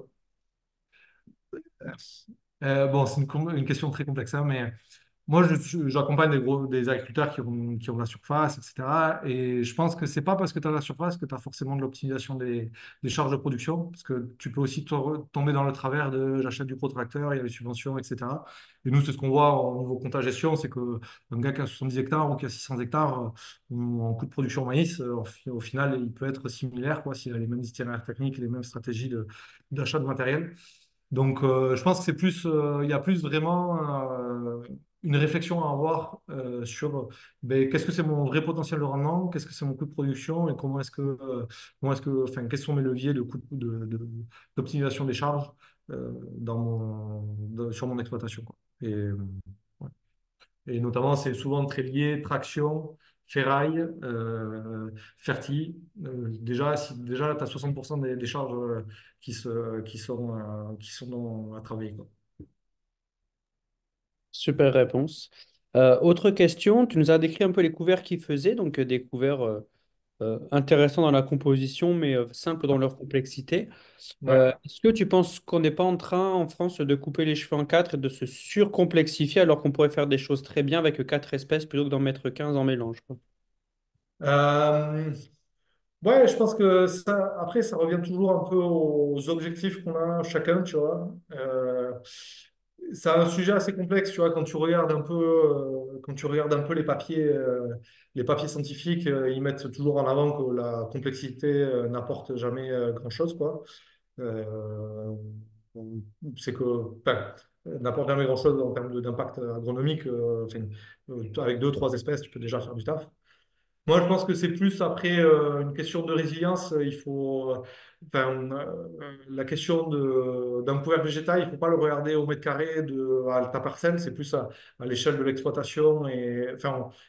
bon, c'est une question très complexe, hein, mais moi, j'accompagne des agriculteurs qui ont de la surface, etc. Et je pense que c'est pas parce que tu as de la surface que tu as forcément de l'optimisation des charges de production, parce que tu peux aussi tomber dans le travers de j'achète du protracteur, il y a les subventions, etc. Et nous, c'est ce qu'on voit au niveau compta gestion, c'est que un gars qui a 70 hectares ou qui a 600 hectares, en coût de production maïs, au final, il peut être similaire, quoi, s'il a les mêmes itinéraires techniques et les mêmes stratégies d'achat de matériel. Donc, je pense que il y a plus vraiment une réflexion à avoir sur ben, qu'est-ce que c'est mon vrai potentiel de rendement, qu'est-ce que c'est mon coût de production et enfin, quels sont mes leviers d'optimisation des charges sur mon exploitation, quoi. Ouais. Et notamment, c'est souvent très lié traction, ferraille, ferti. Déjà, tu as 60% des charges qui sont à travailler, quoi. Super réponse. Autre question, tu nous as décrit un peu les couverts qu'ils faisaient, donc des couverts intéressants dans la composition, mais simples dans leur complexité. Ouais. Est-ce que tu penses qu'on n'est pas en train en France de couper les cheveux en quatre et de se surcomplexifier alors qu'on pourrait faire des choses très bien avec quatre espèces plutôt que d'en mettre 15 en mélange, quoi. Euh, Ouais, je pense que ça, après, ça revient toujours un peu aux objectifs qu'on a chacun, tu vois. C'est un sujet assez complexe, tu vois, quand tu regardes un peu les papiers scientifiques, ils mettent toujours en avant que la complexité n'apporte jamais grand-chose, quoi. Euh, c'est que, enfin, n'apporte jamais grand-chose en termes d'impact agronomique. Enfin, avec deux, trois espèces, tu peux déjà faire du taf. Moi, je pense que c'est plus après une question de résilience. Il faut, enfin, la question d'un couvert végétal, il ne faut pas le regarder au mètre carré à ta parcelle, c'est plus à l'échelle de l'exploitation. Enfin, il ne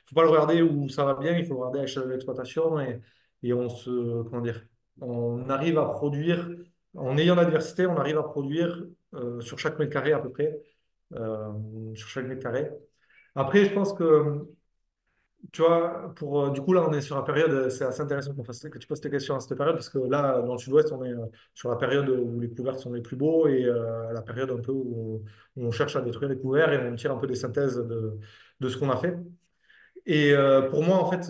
faut pas le regarder où ça va bien, il faut le regarder à l'échelle de l'exploitation et comment dire, on arrive à produire, en ayant la diversité, on arrive à produire sur chaque mètre carré à peu près, sur chaque mètre carré. Après, je pense que tu vois, du coup, là, on est sur la période, c'est assez intéressant que tu poses tes questions à cette période, parce que là, dans le sud-ouest, on est sur la période où les couverts sont les plus beaux et la période un peu où on cherche à détruire les couverts et on tire un peu des synthèses de ce qu'on a fait. Et pour moi, en fait,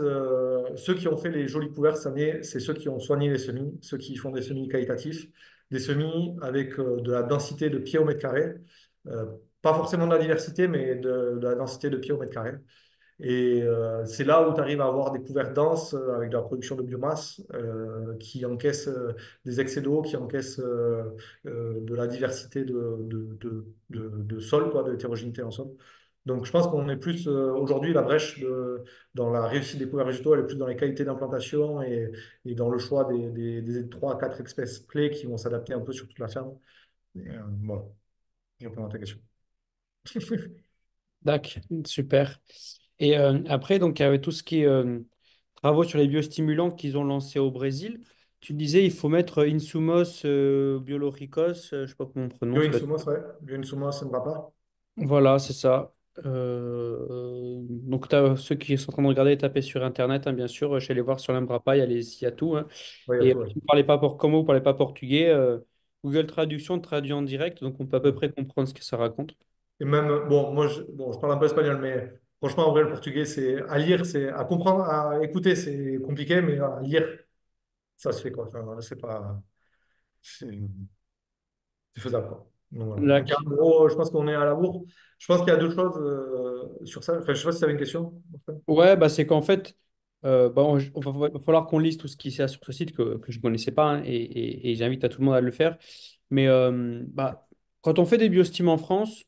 ceux qui ont fait les jolis couverts cette année, c'est ceux qui ont soigné les semis, ceux qui font des semis qualitatifs, des semis avec de la densité de pieds au mètre carré. Euh, Pas forcément de la diversité, mais de la densité de pieds au mètre carré. Et c'est là où tu arrives à avoir des couverts denses avec de la production de biomasse qui encaissent des excès d'eau, qui encaissent de la diversité de sol, quoi, de l'hétérogénéité en sol. Donc je pense qu'on est plus aujourd'hui la dans la réussite des couverts végétaux, elle est plus dans les qualités d'implantation et dans le choix des 3 à 4 espèces clés qui vont s'adapter un peu sur toute la ferme. Et, voilà, je réponds à ta question. D'accord, super. Et après, donc, il y avait tout ce qui est travaux sur les biostimulants qu'ils ont lancés au Brésil. Tu disais, il faut mettre Insumos bioloricos, je sais pas comment on prononce. Bioinsumos, ouais. Bioinsumos, ça ne va pas. Voilà, c'est ça. Donc, ceux qui sont en train de regarder, taper sur Internet, hein, bien sûr. Je suis allé voir sur l'Embrapa, il y a tout, hein. Ouais, il y a Et tout, ouais. si vous ne parlez pas comme vous ne parlez pas portugais, Google Traduction traduit en direct, donc on peut à peu près comprendre ce que ça raconte. Et même, bon, bon, je parle un peu espagnol, mais franchement, en vrai, le portugais, c'est à lire, c'est à comprendre, à écouter, c'est compliqué, mais à lire, ça se fait, quoi. Enfin, c'est c'est faisable, quoi. Donc, voilà. Donc, en D'accord. gros, je pense qu'on est à la bourre. Je pense qu'il y a deux choses sur ça. Enfin, je sais pas si tu avais une question. Ouais, bah, c'est qu'en fait, va falloir qu'on lise tout ce qui est sur ce site que je ne connaissais pas, hein, et j'invite à tout le monde à le faire. Mais bah, quand on fait des biostimes en France,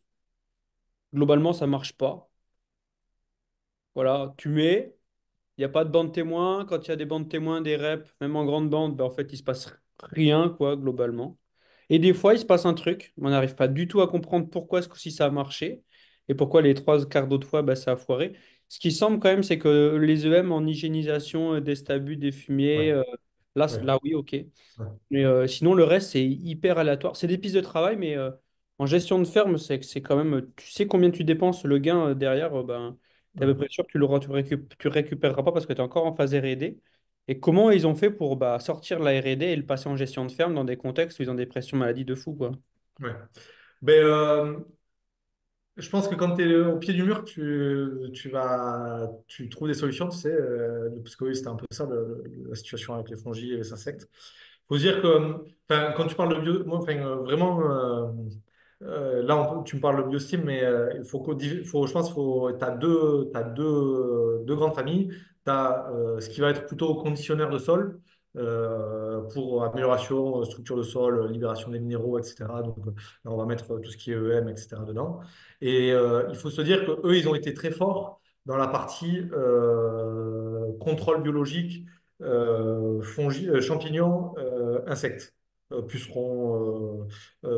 globalement, ça ne marche pas. Voilà, tu mets. Il n'y a pas de bande témoin. Quand il y a des bandes témoins, des reps, même en grande bande, ben, en fait, il se passe rien, quoi, globalement. Et des fois, il se passe un truc. On n'arrive pas du tout à comprendre pourquoi ce coup-ci ça a marché et pourquoi les trois quarts d'autres fois, ben, ça a foiré. Ce qui semble quand même, c'est que les EM en hygiénisation des stabus, des Ouais, fumiers, ouais, là, oui, ok. ouais, Mais sinon, le reste, c'est hyper aléatoire. C'est des pistes de travail, mais en gestion de ferme, c'est quand même. Tu sais combien tu dépenses le gain derrière, ben, tu es à peu ouais, près sûr que tu récupéreras pas parce que tu es encore en phase R&D. Et comment ils ont fait pour bah, sortir la R&D et le passer en gestion de ferme dans des contextes où ils ont des pressions maladies de fou, quoi. ouais. Ben, je pense que quand tu es au pied du mur, tu trouves des solutions, tu sais, parce que oui, c'était un peu ça la situation avec les fongies et les insectes. Faut se dire que enfin, quand tu parles de bio, moi, enfin, vraiment, là, tu me parles de biostime, mais il faut, je pense que tu as deux grandes familles. Tu as ce qui va être plutôt conditionnaire de sol, pour amélioration, structure de sol, libération des minéraux, etc. Donc, là, on va mettre tout ce qui est EM, etc. dedans. Et il faut se dire qu'eux, ils ont été très forts dans la partie contrôle biologique, champignons, insectes, pucerons,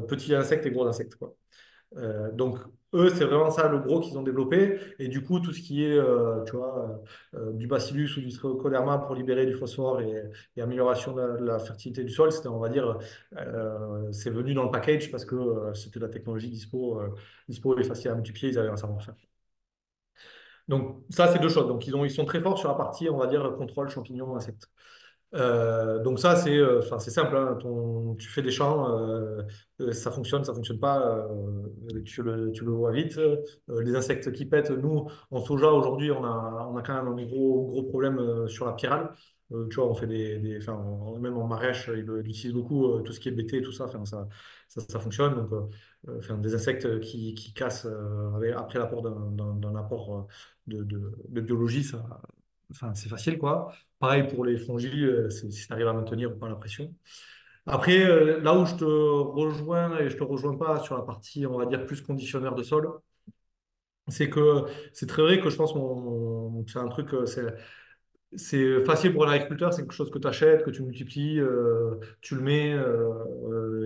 petits insectes et gros insectes, quoi. Donc, eux, c'est vraiment ça le gros qu'ils ont développé. Et du coup, tout ce qui est, tu vois, du bacillus ou du trichoderma pour libérer du phosphore et amélioration de la fertilité du sol, c'était, on va dire, c'est venu dans le package parce que c'était la technologie dispo et facile à multiplier, ils avaient un savoir-faire. Donc, ça, c'est deux choses. Donc, ils sont très forts sur la partie, on va dire, contrôle champignons, insectes. Donc ça, enfin, c'est simple, hein. Tu fais des champs, ça fonctionne pas, tu le vois vite. Les insectes qui pètent, nous, en soja, aujourd'hui, on a quand même un gros, gros problème sur la pyrale. Tu vois, on fait enfin, même en maraîche, ils utilisent beaucoup tout ce qui est BT et tout ça, enfin, ça fonctionne. Donc, enfin, des insectes qui cassent après l'apport d'un apport de biologie, ça, enfin, c'est facile, quoi. Pareil pour les fongies, si tu arrives à maintenir ou pas la pression. Après, là où je te rejoins et je te rejoins pas sur la partie, on va dire, plus conditionneur de sol, c'est que c'est très vrai que je pense qu'on c'est un truc, c'est facile pour l'agriculteur, c'est quelque chose que tu achètes, que tu multiplies, tu le mets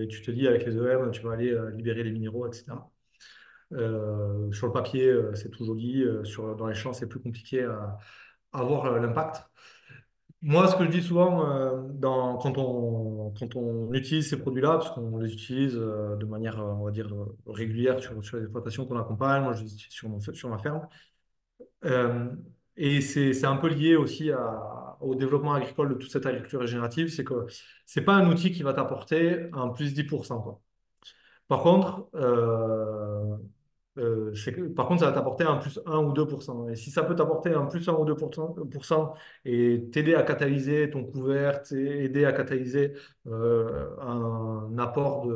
et tu te dis avec les EM, tu vas aller libérer les minéraux, etc. Sur le papier, c'est tout joli, dans les champs, c'est plus compliqué à avoir l'impact. Moi, ce que je dis souvent quand on utilise ces produits-là, parce qu'on les utilise de manière, on va dire, régulière sur les exploitations qu'on accompagne, moi je les utilise sur ma ferme, euh, et c'est un peu lié aussi au développement agricole de toute cette agriculture régénérative, c'est que c'est pas un outil qui va t'apporter un plus 10%, quoi. Par contre, par contre, ça va t'apporter un plus 1 ou 2%. Et si ça peut t'apporter un plus 1 ou 2% et t'aider à catalyser ton couvert, aider à catalyser un apport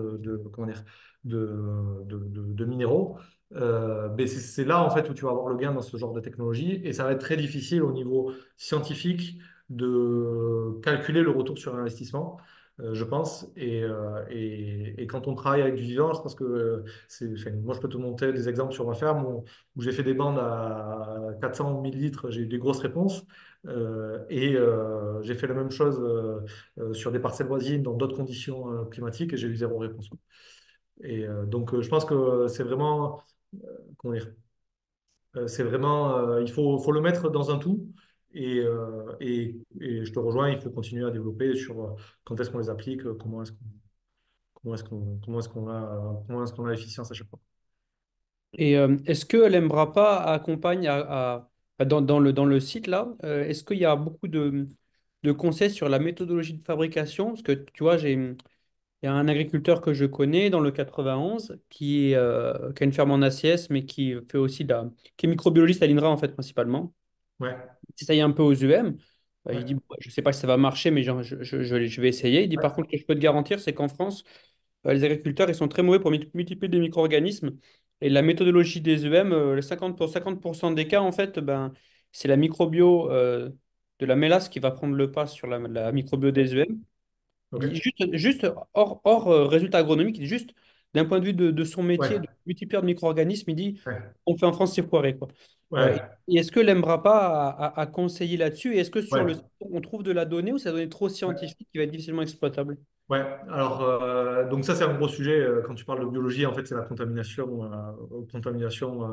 comment dire, de minéraux, ben c'est là en fait où tu vas avoir le gain dans ce genre de technologie. Et ça va être très difficile au niveau scientifique de calculer le retour sur investissement. Je pense. Et quand on travaille avec du vivant, je pense que enfin, moi, je peux te montrer des exemples sur ma ferme où j'ai fait des bandes à 400 millilitres, j'ai eu des grosses réponses. J'ai fait la même chose sur des parcelles voisines dans d'autres conditions climatiques et j'ai eu zéro réponse. Donc, je pense que c'est vraiment, comment dire, c'est vraiment, il faut le mettre dans un tout. Et je te rejoins, il faut continuer à développer sur quand est-ce qu'on les applique, comment est-ce qu'on a l'efficience à chaque fois. Et est-ce que l'Embrapa accompagne dans le site là, est-ce qu'il y a beaucoup de conseils sur la méthodologie de fabrication? Parce que tu vois, il y a un agriculteur que je connais dans le 91 qui a une ferme en aciès, mais qui fait aussi qui est microbiologiste à l'INRA en fait principalement. Ouais, Il s'essaye un peu aux UM. Il dit, ouais, bon, je ne sais pas si ça va marcher, mais genre, je vais essayer. Il dit, par ouais, contre, ce que je peux te garantir, c'est qu'en France, les agriculteurs, ils sont très mauvais pour multiplier des micro-organismes. Et la méthodologie des EM, pour 50% des cas, en fait, ben, c'est la microbio de la mélasse qui va prendre le pas sur la microbio des EM. Il dit ok, juste hors résultat agronomique, il dit juste d'un point de vue de son métier, de ouais, multiplieur de micro-organismes, il dit ouais, on fait en France, c'est foiré, quoi. ouais, Et est-ce que l'Embrapa a conseillé là-dessus? Et est-ce que sur le ouais. site, on trouve de la donnée ou c'est une donnée trop Ouais. scientifique qui va être difficilement exploitable? Ouais, alors donc ça c'est un gros sujet quand tu parles de biologie en fait c'est la contamination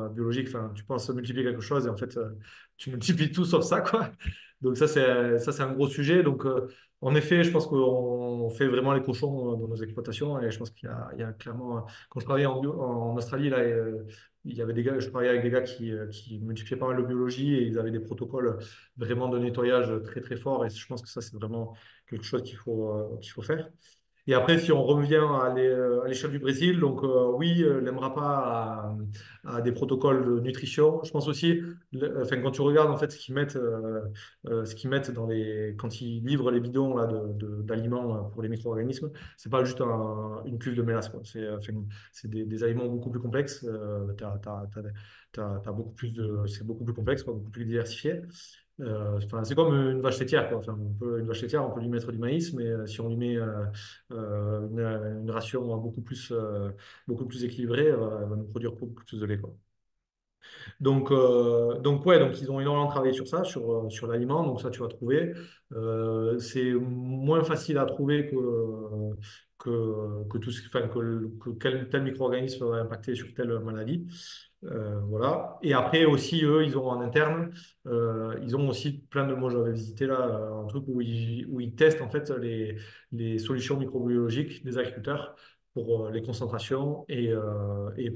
biologique, enfin tu penses multiplier quelque chose et en fait tu multiplies tout sauf ça quoi. Donc ça c'est un gros sujet donc en effet je pense qu'on fait vraiment les cochons dans nos exploitations et je pense qu'il y a clairement quand je travaillais en Australie là il y avait des gars, je travaillais avec des gars qui multipliaient pas mal de biologie et ils avaient des protocoles vraiment de nettoyage très très forts et je pense que ça c'est vraiment quelque chose qu'il faut faire. Et après, si on revient à l'échelle du Brésil, donc oui, l'Embrapa a des protocoles de nutrition. Je pense aussi, enfin, quand tu regardes en fait ce qu'ils mettent quand ils livrent les bidons là, d'aliments pour les micro-organismes, c'est pas juste une cuve de mélasse, quoi. C'est des aliments beaucoup plus complexes. C'est beaucoup plus complexe, quoi, beaucoup plus diversifié. Enfin, c'est comme une vache laitière, quoi. Enfin, une vache laitière, on peut lui mettre du maïs, mais si on lui met une ration beaucoup plus équilibrée, elle va nous produire beaucoup plus de lait, quoi. Donc ils ont énormément travaillé sur ça, sur l'aliment. Donc ça, tu vas trouver. C'est moins facile à trouver que tout enfin, que tel micro-organisme va impacter sur telle maladie. Voilà. Et après aussi, eux, ils ont en interne, ils ont aussi plein de, moi j'avais visité là, un truc où ils testent en fait les solutions microbiologiques des agriculteurs pour les concentrations et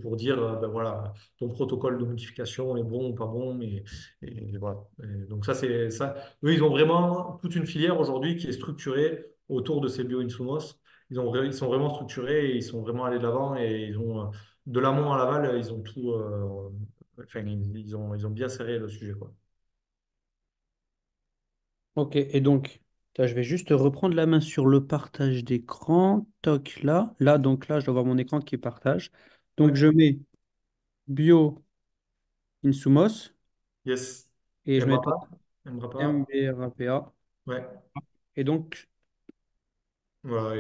pour dire, ben voilà, ton protocole de modification est bon ou pas bon. Et voilà. Et donc ça, c'est ça. Eux, ils ont vraiment toute une filière aujourd'hui qui est structurée autour de ces bioinsumos. Ils sont vraiment structurés et ils sont vraiment allés de l'avant et ils ont de l'amont à l'aval, ils ont tout. Enfin, ils ont bien serré le sujet, quoi. Ok, et donc, là, je vais juste reprendre la main sur le partage d'écran. Toc, là. Là, donc là, je dois voir mon écran qui est partage. Donc, Ouais. je mets Bio Insumos Yes. et je mets Embrapa. donc Embrapa. MBRAPA. Ouais. Et donc, Voilà,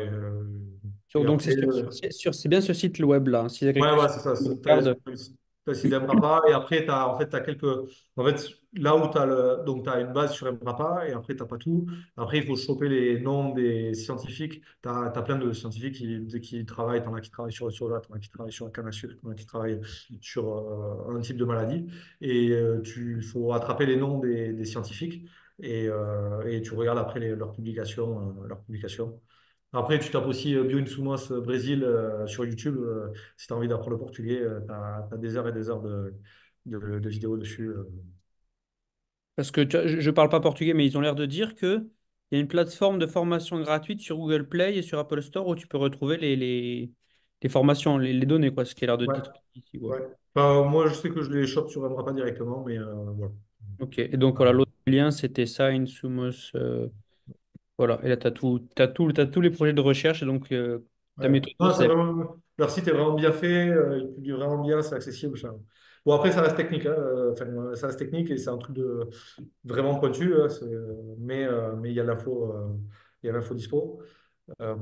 donc c'est après, c'est bien ce site web là, hein, si ouais, agriculture c'est ça. regarde. T'as site Embrapa et après, en fait, t'as quelques. En fait, là où donc, t'as une base sur Embrapa et après, t'as pas tout. Après, il faut choper les noms des scientifiques. T'as plein de scientifiques qui travaillent. T'en as qui travaillent sur le soja, t'en as qui travaillent sur la canne à sucre, t'en as qui travaillent sur un type de maladie. Et tu faut attraper les noms des scientifiques et tu regardes après leurs publications, leurs publications. Après, tu tapes aussi Bioinsumos Brésil sur YouTube. Si tu as envie d'apprendre le portugais, tu as, des heures et des heures de vidéos dessus. Parce que tu vois, je parle pas portugais, mais ils ont l'air de dire que il y a une plateforme de formation gratuite sur Google Play et sur Apple Store où tu peux retrouver les formations, les données, quoi, ce qui a l'air Ouais, d'être ici, quoi. ouais. Enfin, moi, je sais que je les chope sur Embrapa directement, mais voilà. Ok, et donc voilà, l'autre lien, c'était ça, Insumos. Voilà, et là, t'as tous les projets de recherche, et donc ta Ouais. méthode, Non, c'est c'est vraiment, leur site est vraiment bien fait, ils publient vraiment bien, c'est accessible. Ça. Bon, après, ça reste technique, hein, enfin, ça reste technique et c'est un truc de vraiment pointu, hein, mais il y a l'info, il y a l'info dispo. Euh,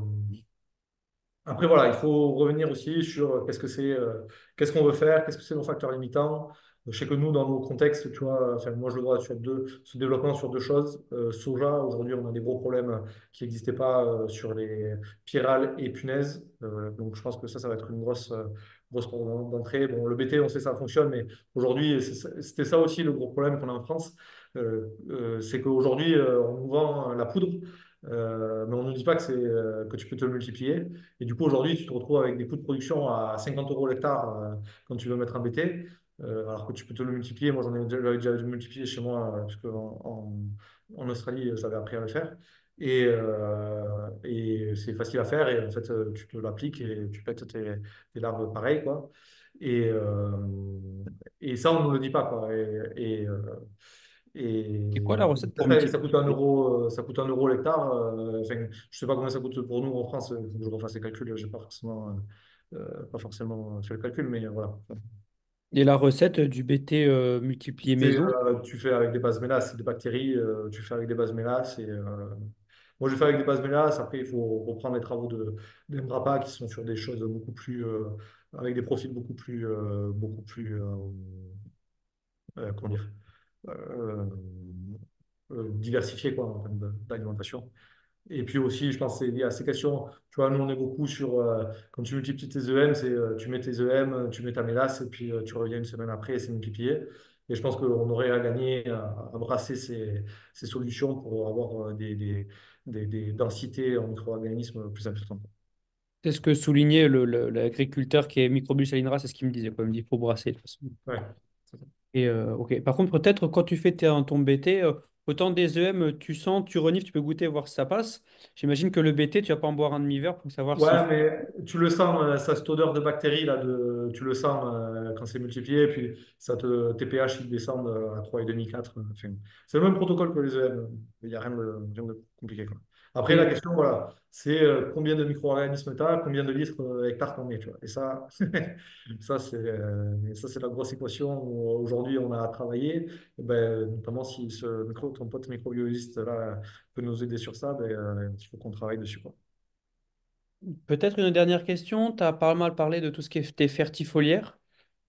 Après, voilà, il faut revenir aussi sur qu'est-ce qu'on veut faire, qu'est-ce que c'est nos facteurs limitants. Je sais que nous, dans nos contextes, tu vois, enfin, moi, je le vois sur ce développement sur deux choses. Soja, aujourd'hui, on a des gros problèmes qui n'existaient pas sur les pyrales et punaises. Donc, je pense que ça va être une grosse porte d'entrée. Bon, le BT, on sait ça fonctionne, mais aujourd'hui, c'était ça aussi le gros problème qu'on a en France. C'est qu'aujourd'hui, on nous vend la poudre, mais on ne nous dit pas que tu peux te le multiplier. Et du coup, aujourd'hui, tu te retrouves avec des coûts de production à 50 euros l'hectare quand tu veux mettre un BT, alors que tu peux te le multiplier. Moi, j'avais déjà multiplié chez moi, parce en Australie, j'avais appris à le faire. Et c'est facile à faire. Et en fait, tu te l'appliques et tu pètes tes larves pareil, quoi. Et, euh, et ça, on ne nous le dit pas, quoi. c'est quoi la recette pour Ça coûte un multiplier? euro, ça coûte un euro l'hectare. Enfin, je sais pas combien ça coûte pour nous en France. Il faut que je refasse les calculs. J'ai pas forcément fait le calcul, mais voilà. Et la recette du BT multiplié maison? Tu fais avec des bases mélasse, c'est des bactéries. Tu fais avec des bases mélasse. Moi, je fais avec des bases mélasse. Après, il faut reprendre les travaux d'Embrapa qui sont sur des choses beaucoup plus, avec des profils beaucoup plus, comment dire, euh, diversifiés quoi, en termes d'alimentation. Et puis aussi, je pense que c'est lié à ces questions. Tu vois, nous, on est beaucoup sur, quand tu multiplies tes EM, tu mets tes EM, tu mets ta mélasse, et puis tu reviens une semaine après et c'est multiplié. Et je pense qu'on aurait à gagner à brasser ces solutions pour avoir des densités en micro-organismes plus importantes. C'est ce que soulignait l'agriculteur qui est microbus Salinra, c'est ce qu'il me disait, quoi. Il me dit, il faut brasser, de toute façon. Ouais, c'est ça. Et ok. Par contre, peut-être quand tu fais ton BT, autant des EM, tu sens, tu renifles, tu peux goûter, voir si ça passe. J'imagine que le BT, tu vas pas en boire un demi-verre pour savoir si. Ouais, mais tu le sens, ça, cette odeur de bactéries, là, tu le sens quand c'est multiplié, et puis tes pH ils descendent à 3,5, 4. Enfin, c'est le même protocole que les EM. Il n'y a rien de compliqué, quoi. Après, la Et question, voilà, c'est combien de micro-organismes tu as, combien de litres hectare t'en mets, tu vois. Et ça, ça c'est la grosse équation où aujourd'hui on a à travailler. Et ben, notamment si ton pote microbiologiste là, peut nous aider sur ça, ben, il faut qu'on travaille dessus, quoi. peut-être une dernière question. Tu as pas mal parlé de tout ce qui est fertifoliaire.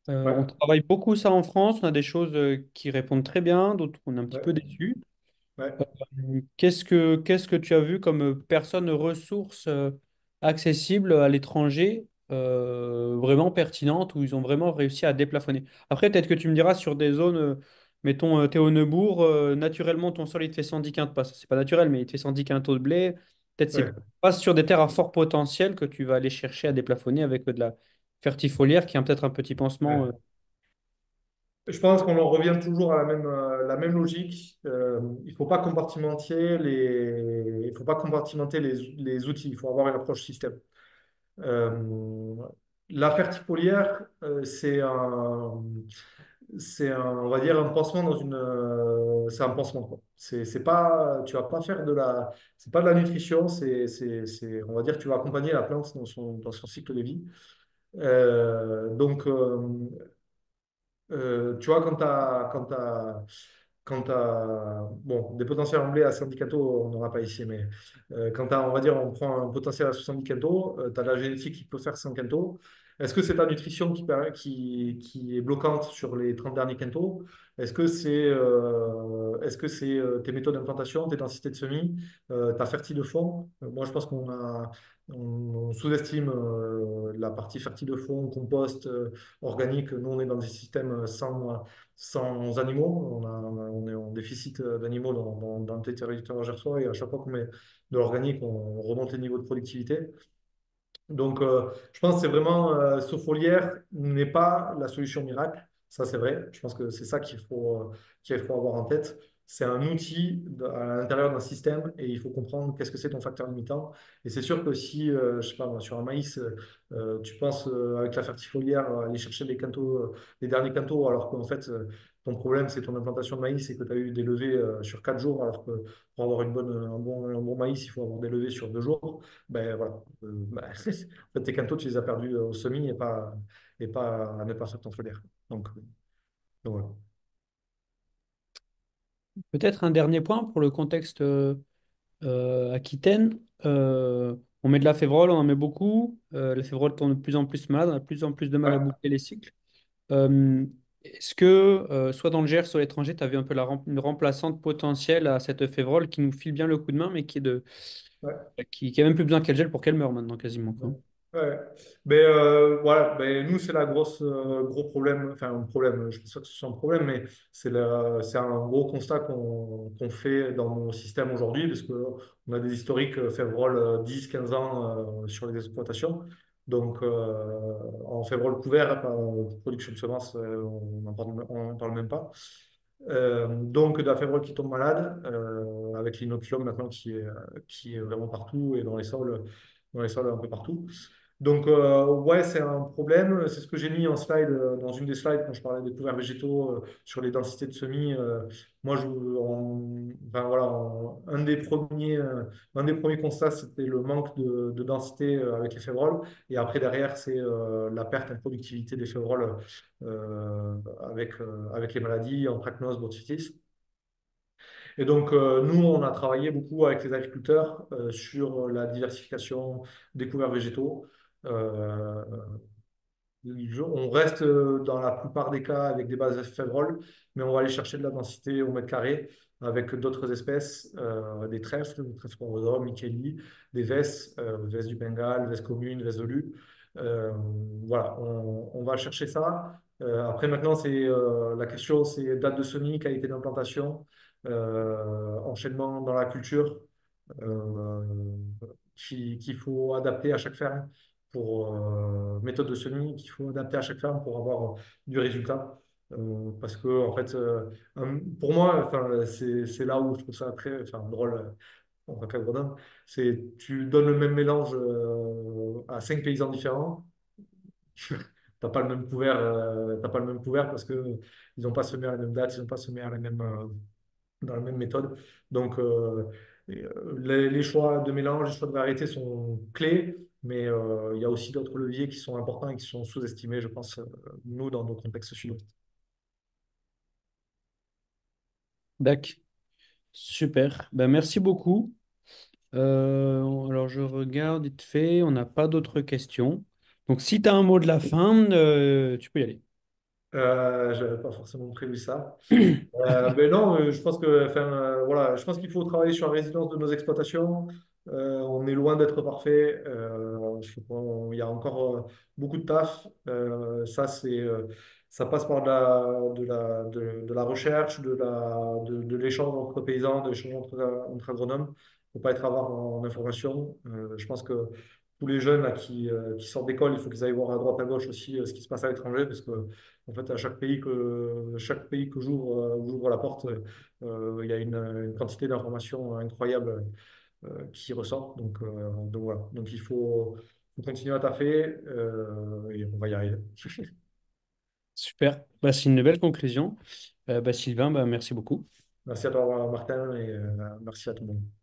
On Ouais, travaille beaucoup ça en France. On a des choses qui répondent très bien, d'autres on est un petit peu ouais, déçus. ouais. Qu'est-ce que tu as vu comme personnes ressources accessibles à l'étranger, vraiment pertinentes, où ils ont vraiment réussi à déplafonner? Après, peut-être que tu me diras sur des zones, mettons, t'es au Neubourg, naturellement, ton sol, il te fait 110 quintaux, pas, c'est pas naturel, mais il te fait 110 quintaux de blé. Peut-être c'est Ouais, pas sur des terres à fort potentiel que tu vas aller chercher à déplafonner avec de la fertifolière, qui est peut-être un petit pansement. ouais. Je pense qu'on en revient toujours à la même logique. Il faut pas il faut pas compartimenter les outils. Il faut avoir une approche système. Euh, la fertifolière, on va dire, un pansement c'est un pansement, quoi. C'est pas, tu vas pas faire c'est pas de la nutrition. On va dire, tu vas accompagner la plante dans son cycle de vie. Donc, tu vois, quand t'as, bon, des potentiels en blé à 110 quintaux, on n'en a pas ici, mais quand t'as, on va dire, on prend un potentiel à 70 quintaux, tu as la génétique qui peut faire 100 quintaux. Est-ce que c'est ta nutrition qui est bloquante sur les 30 derniers quintaux? Est-ce que c'est tes méthodes d'implantation, tes densités de semis, ta fertile de fond? Moi, je pense on sous-estime la partie fertile de fond, compost, organique. Nous, on est dans des systèmes sans animaux. On est en déficit d'animaux dans le territoire gersois et à chaque fois qu'on met de l'organique, on remonte les niveaux de productivité. Donc, je pense que c'est vraiment ce foliaire n'est pas la solution miracle. Ça, c'est vrai. Je pense que c'est ça qu'il faut avoir en tête. C'est un outil à l'intérieur d'un système et il faut comprendre qu'est-ce que c'est ton facteur limitant. Et c'est sûr que si, je sais pas, moi, sur un maïs, tu penses avec la fertifolière aller chercher les derniers quintaux, alors qu'en fait, ton problème, c'est ton implantation de maïs et que tu as eu des levées sur 4 jours, alors que pour avoir un bon maïs, il faut avoir des levées sur 2 jours. Ben voilà. En fait, tes quintaux, tu les as perdus au semis et pas à ne pas sur ton folaire. Donc voilà. Peut-être un dernier point pour le contexte Aquitaine. On met de la févrole, on en met beaucoup. La févrole tombe de plus en plus malade, on a de plus en plus de mal à Ouais, boucler les cycles. Est-ce que, soit dans le Gers, soit à l'étranger, tu as vu un peu une remplaçante potentielle à cette févrole qui nous file bien le coup de main, mais ouais. qui a même plus besoin qu'elle gèle pour qu'elle meure maintenant, quasiment, Ouais. quoi. Ouais. Mais voilà, ben, nous, c'est la gros problème, enfin un problème, je pense pas que ce soit un problème, mais c'est un gros constat qu'on fait dans nos systèmes aujourd'hui, parce qu'on a des historiques février 10, 15 ans sur les exploitations. Donc, en février couvert, production de semences, on n'en parle même pas. Donc, de la février qui tombe malade, avec l'inoculum maintenant qui est vraiment partout et dans les sols un peu partout. Donc, ouais, c'est un problème. C'est ce que j'ai mis en slide, dans une des slides quand je parlais des couverts végétaux sur les densités de semis. Moi, enfin, voilà, un des premiers constats, c'était le manque de densité avec les févroles. Et après, derrière, c'est la perte en productivité des févroles avec les maladies, anthracnose, botrytis. Et donc, nous, on a travaillé beaucoup avec les agriculteurs sur la diversification des couverts végétaux. Euh, on reste dans la plupart des cas avec des bases févroles, mais on va aller chercher de la densité au mètre carré avec d'autres espèces, des trèfles rhododendron, Micheli, des vesses du Bengale, vesses communes, vesses de lue. Euh, voilà, on va chercher ça. Après, maintenant, la question, c'est date de semis, qualité d'implantation, enchaînement dans la culture euh, qu'il faut adapter à chaque ferme pour méthode de semis qu'il faut adapter à chaque ferme pour avoir du résultat. Parce que en fait, pour moi, enfin, c'est là où je trouve ça très, enfin, drôle en tant qu'agronome, c'est tu donnes le même mélange à 5 paysans différents, t'as pas le même couvert, t'as pas le même couvert parce que ils n'ont pas semé à la même date, ils n'ont pas semé à la même dans la même méthode. Donc, Les choix de mélange, les choix de variété sont clés, mais il y a aussi d'autres leviers qui sont importants et qui sont sous-estimés, je pense, nous, dans nos contextes sud-ouest. D'accord, super. Ben, merci beaucoup. Alors, je regarde vite fait, on n'a pas d'autres questions. Donc, si tu as un mot de la fin, tu peux y aller. Je n'avais pas forcément prévu ça. Mais non, je pense que, enfin, voilà, je pense qu'il faut travailler sur la résilience de nos exploitations. On est loin d'être parfait. Il y a encore beaucoup de taf. Ça passe par de la recherche, de l'échange entre paysans, de l'échange entre agronomes. Il ne faut pas être avare en information. Je pense que tous les jeunes là, qui sortent d'école, il faut qu'ils aillent voir à droite à gauche aussi ce qui se passe à l'étranger, parce que en fait, à chaque pays que où j'ouvre la porte, il y a une quantité d'informations incroyable qui ressort. Donc voilà. Donc faut continuer à taffer et on va y arriver. Super. Bah, c'est une belle conclusion. Bah, Sylvain, bah, merci beaucoup. Merci à toi, Martin, et merci à tout le monde.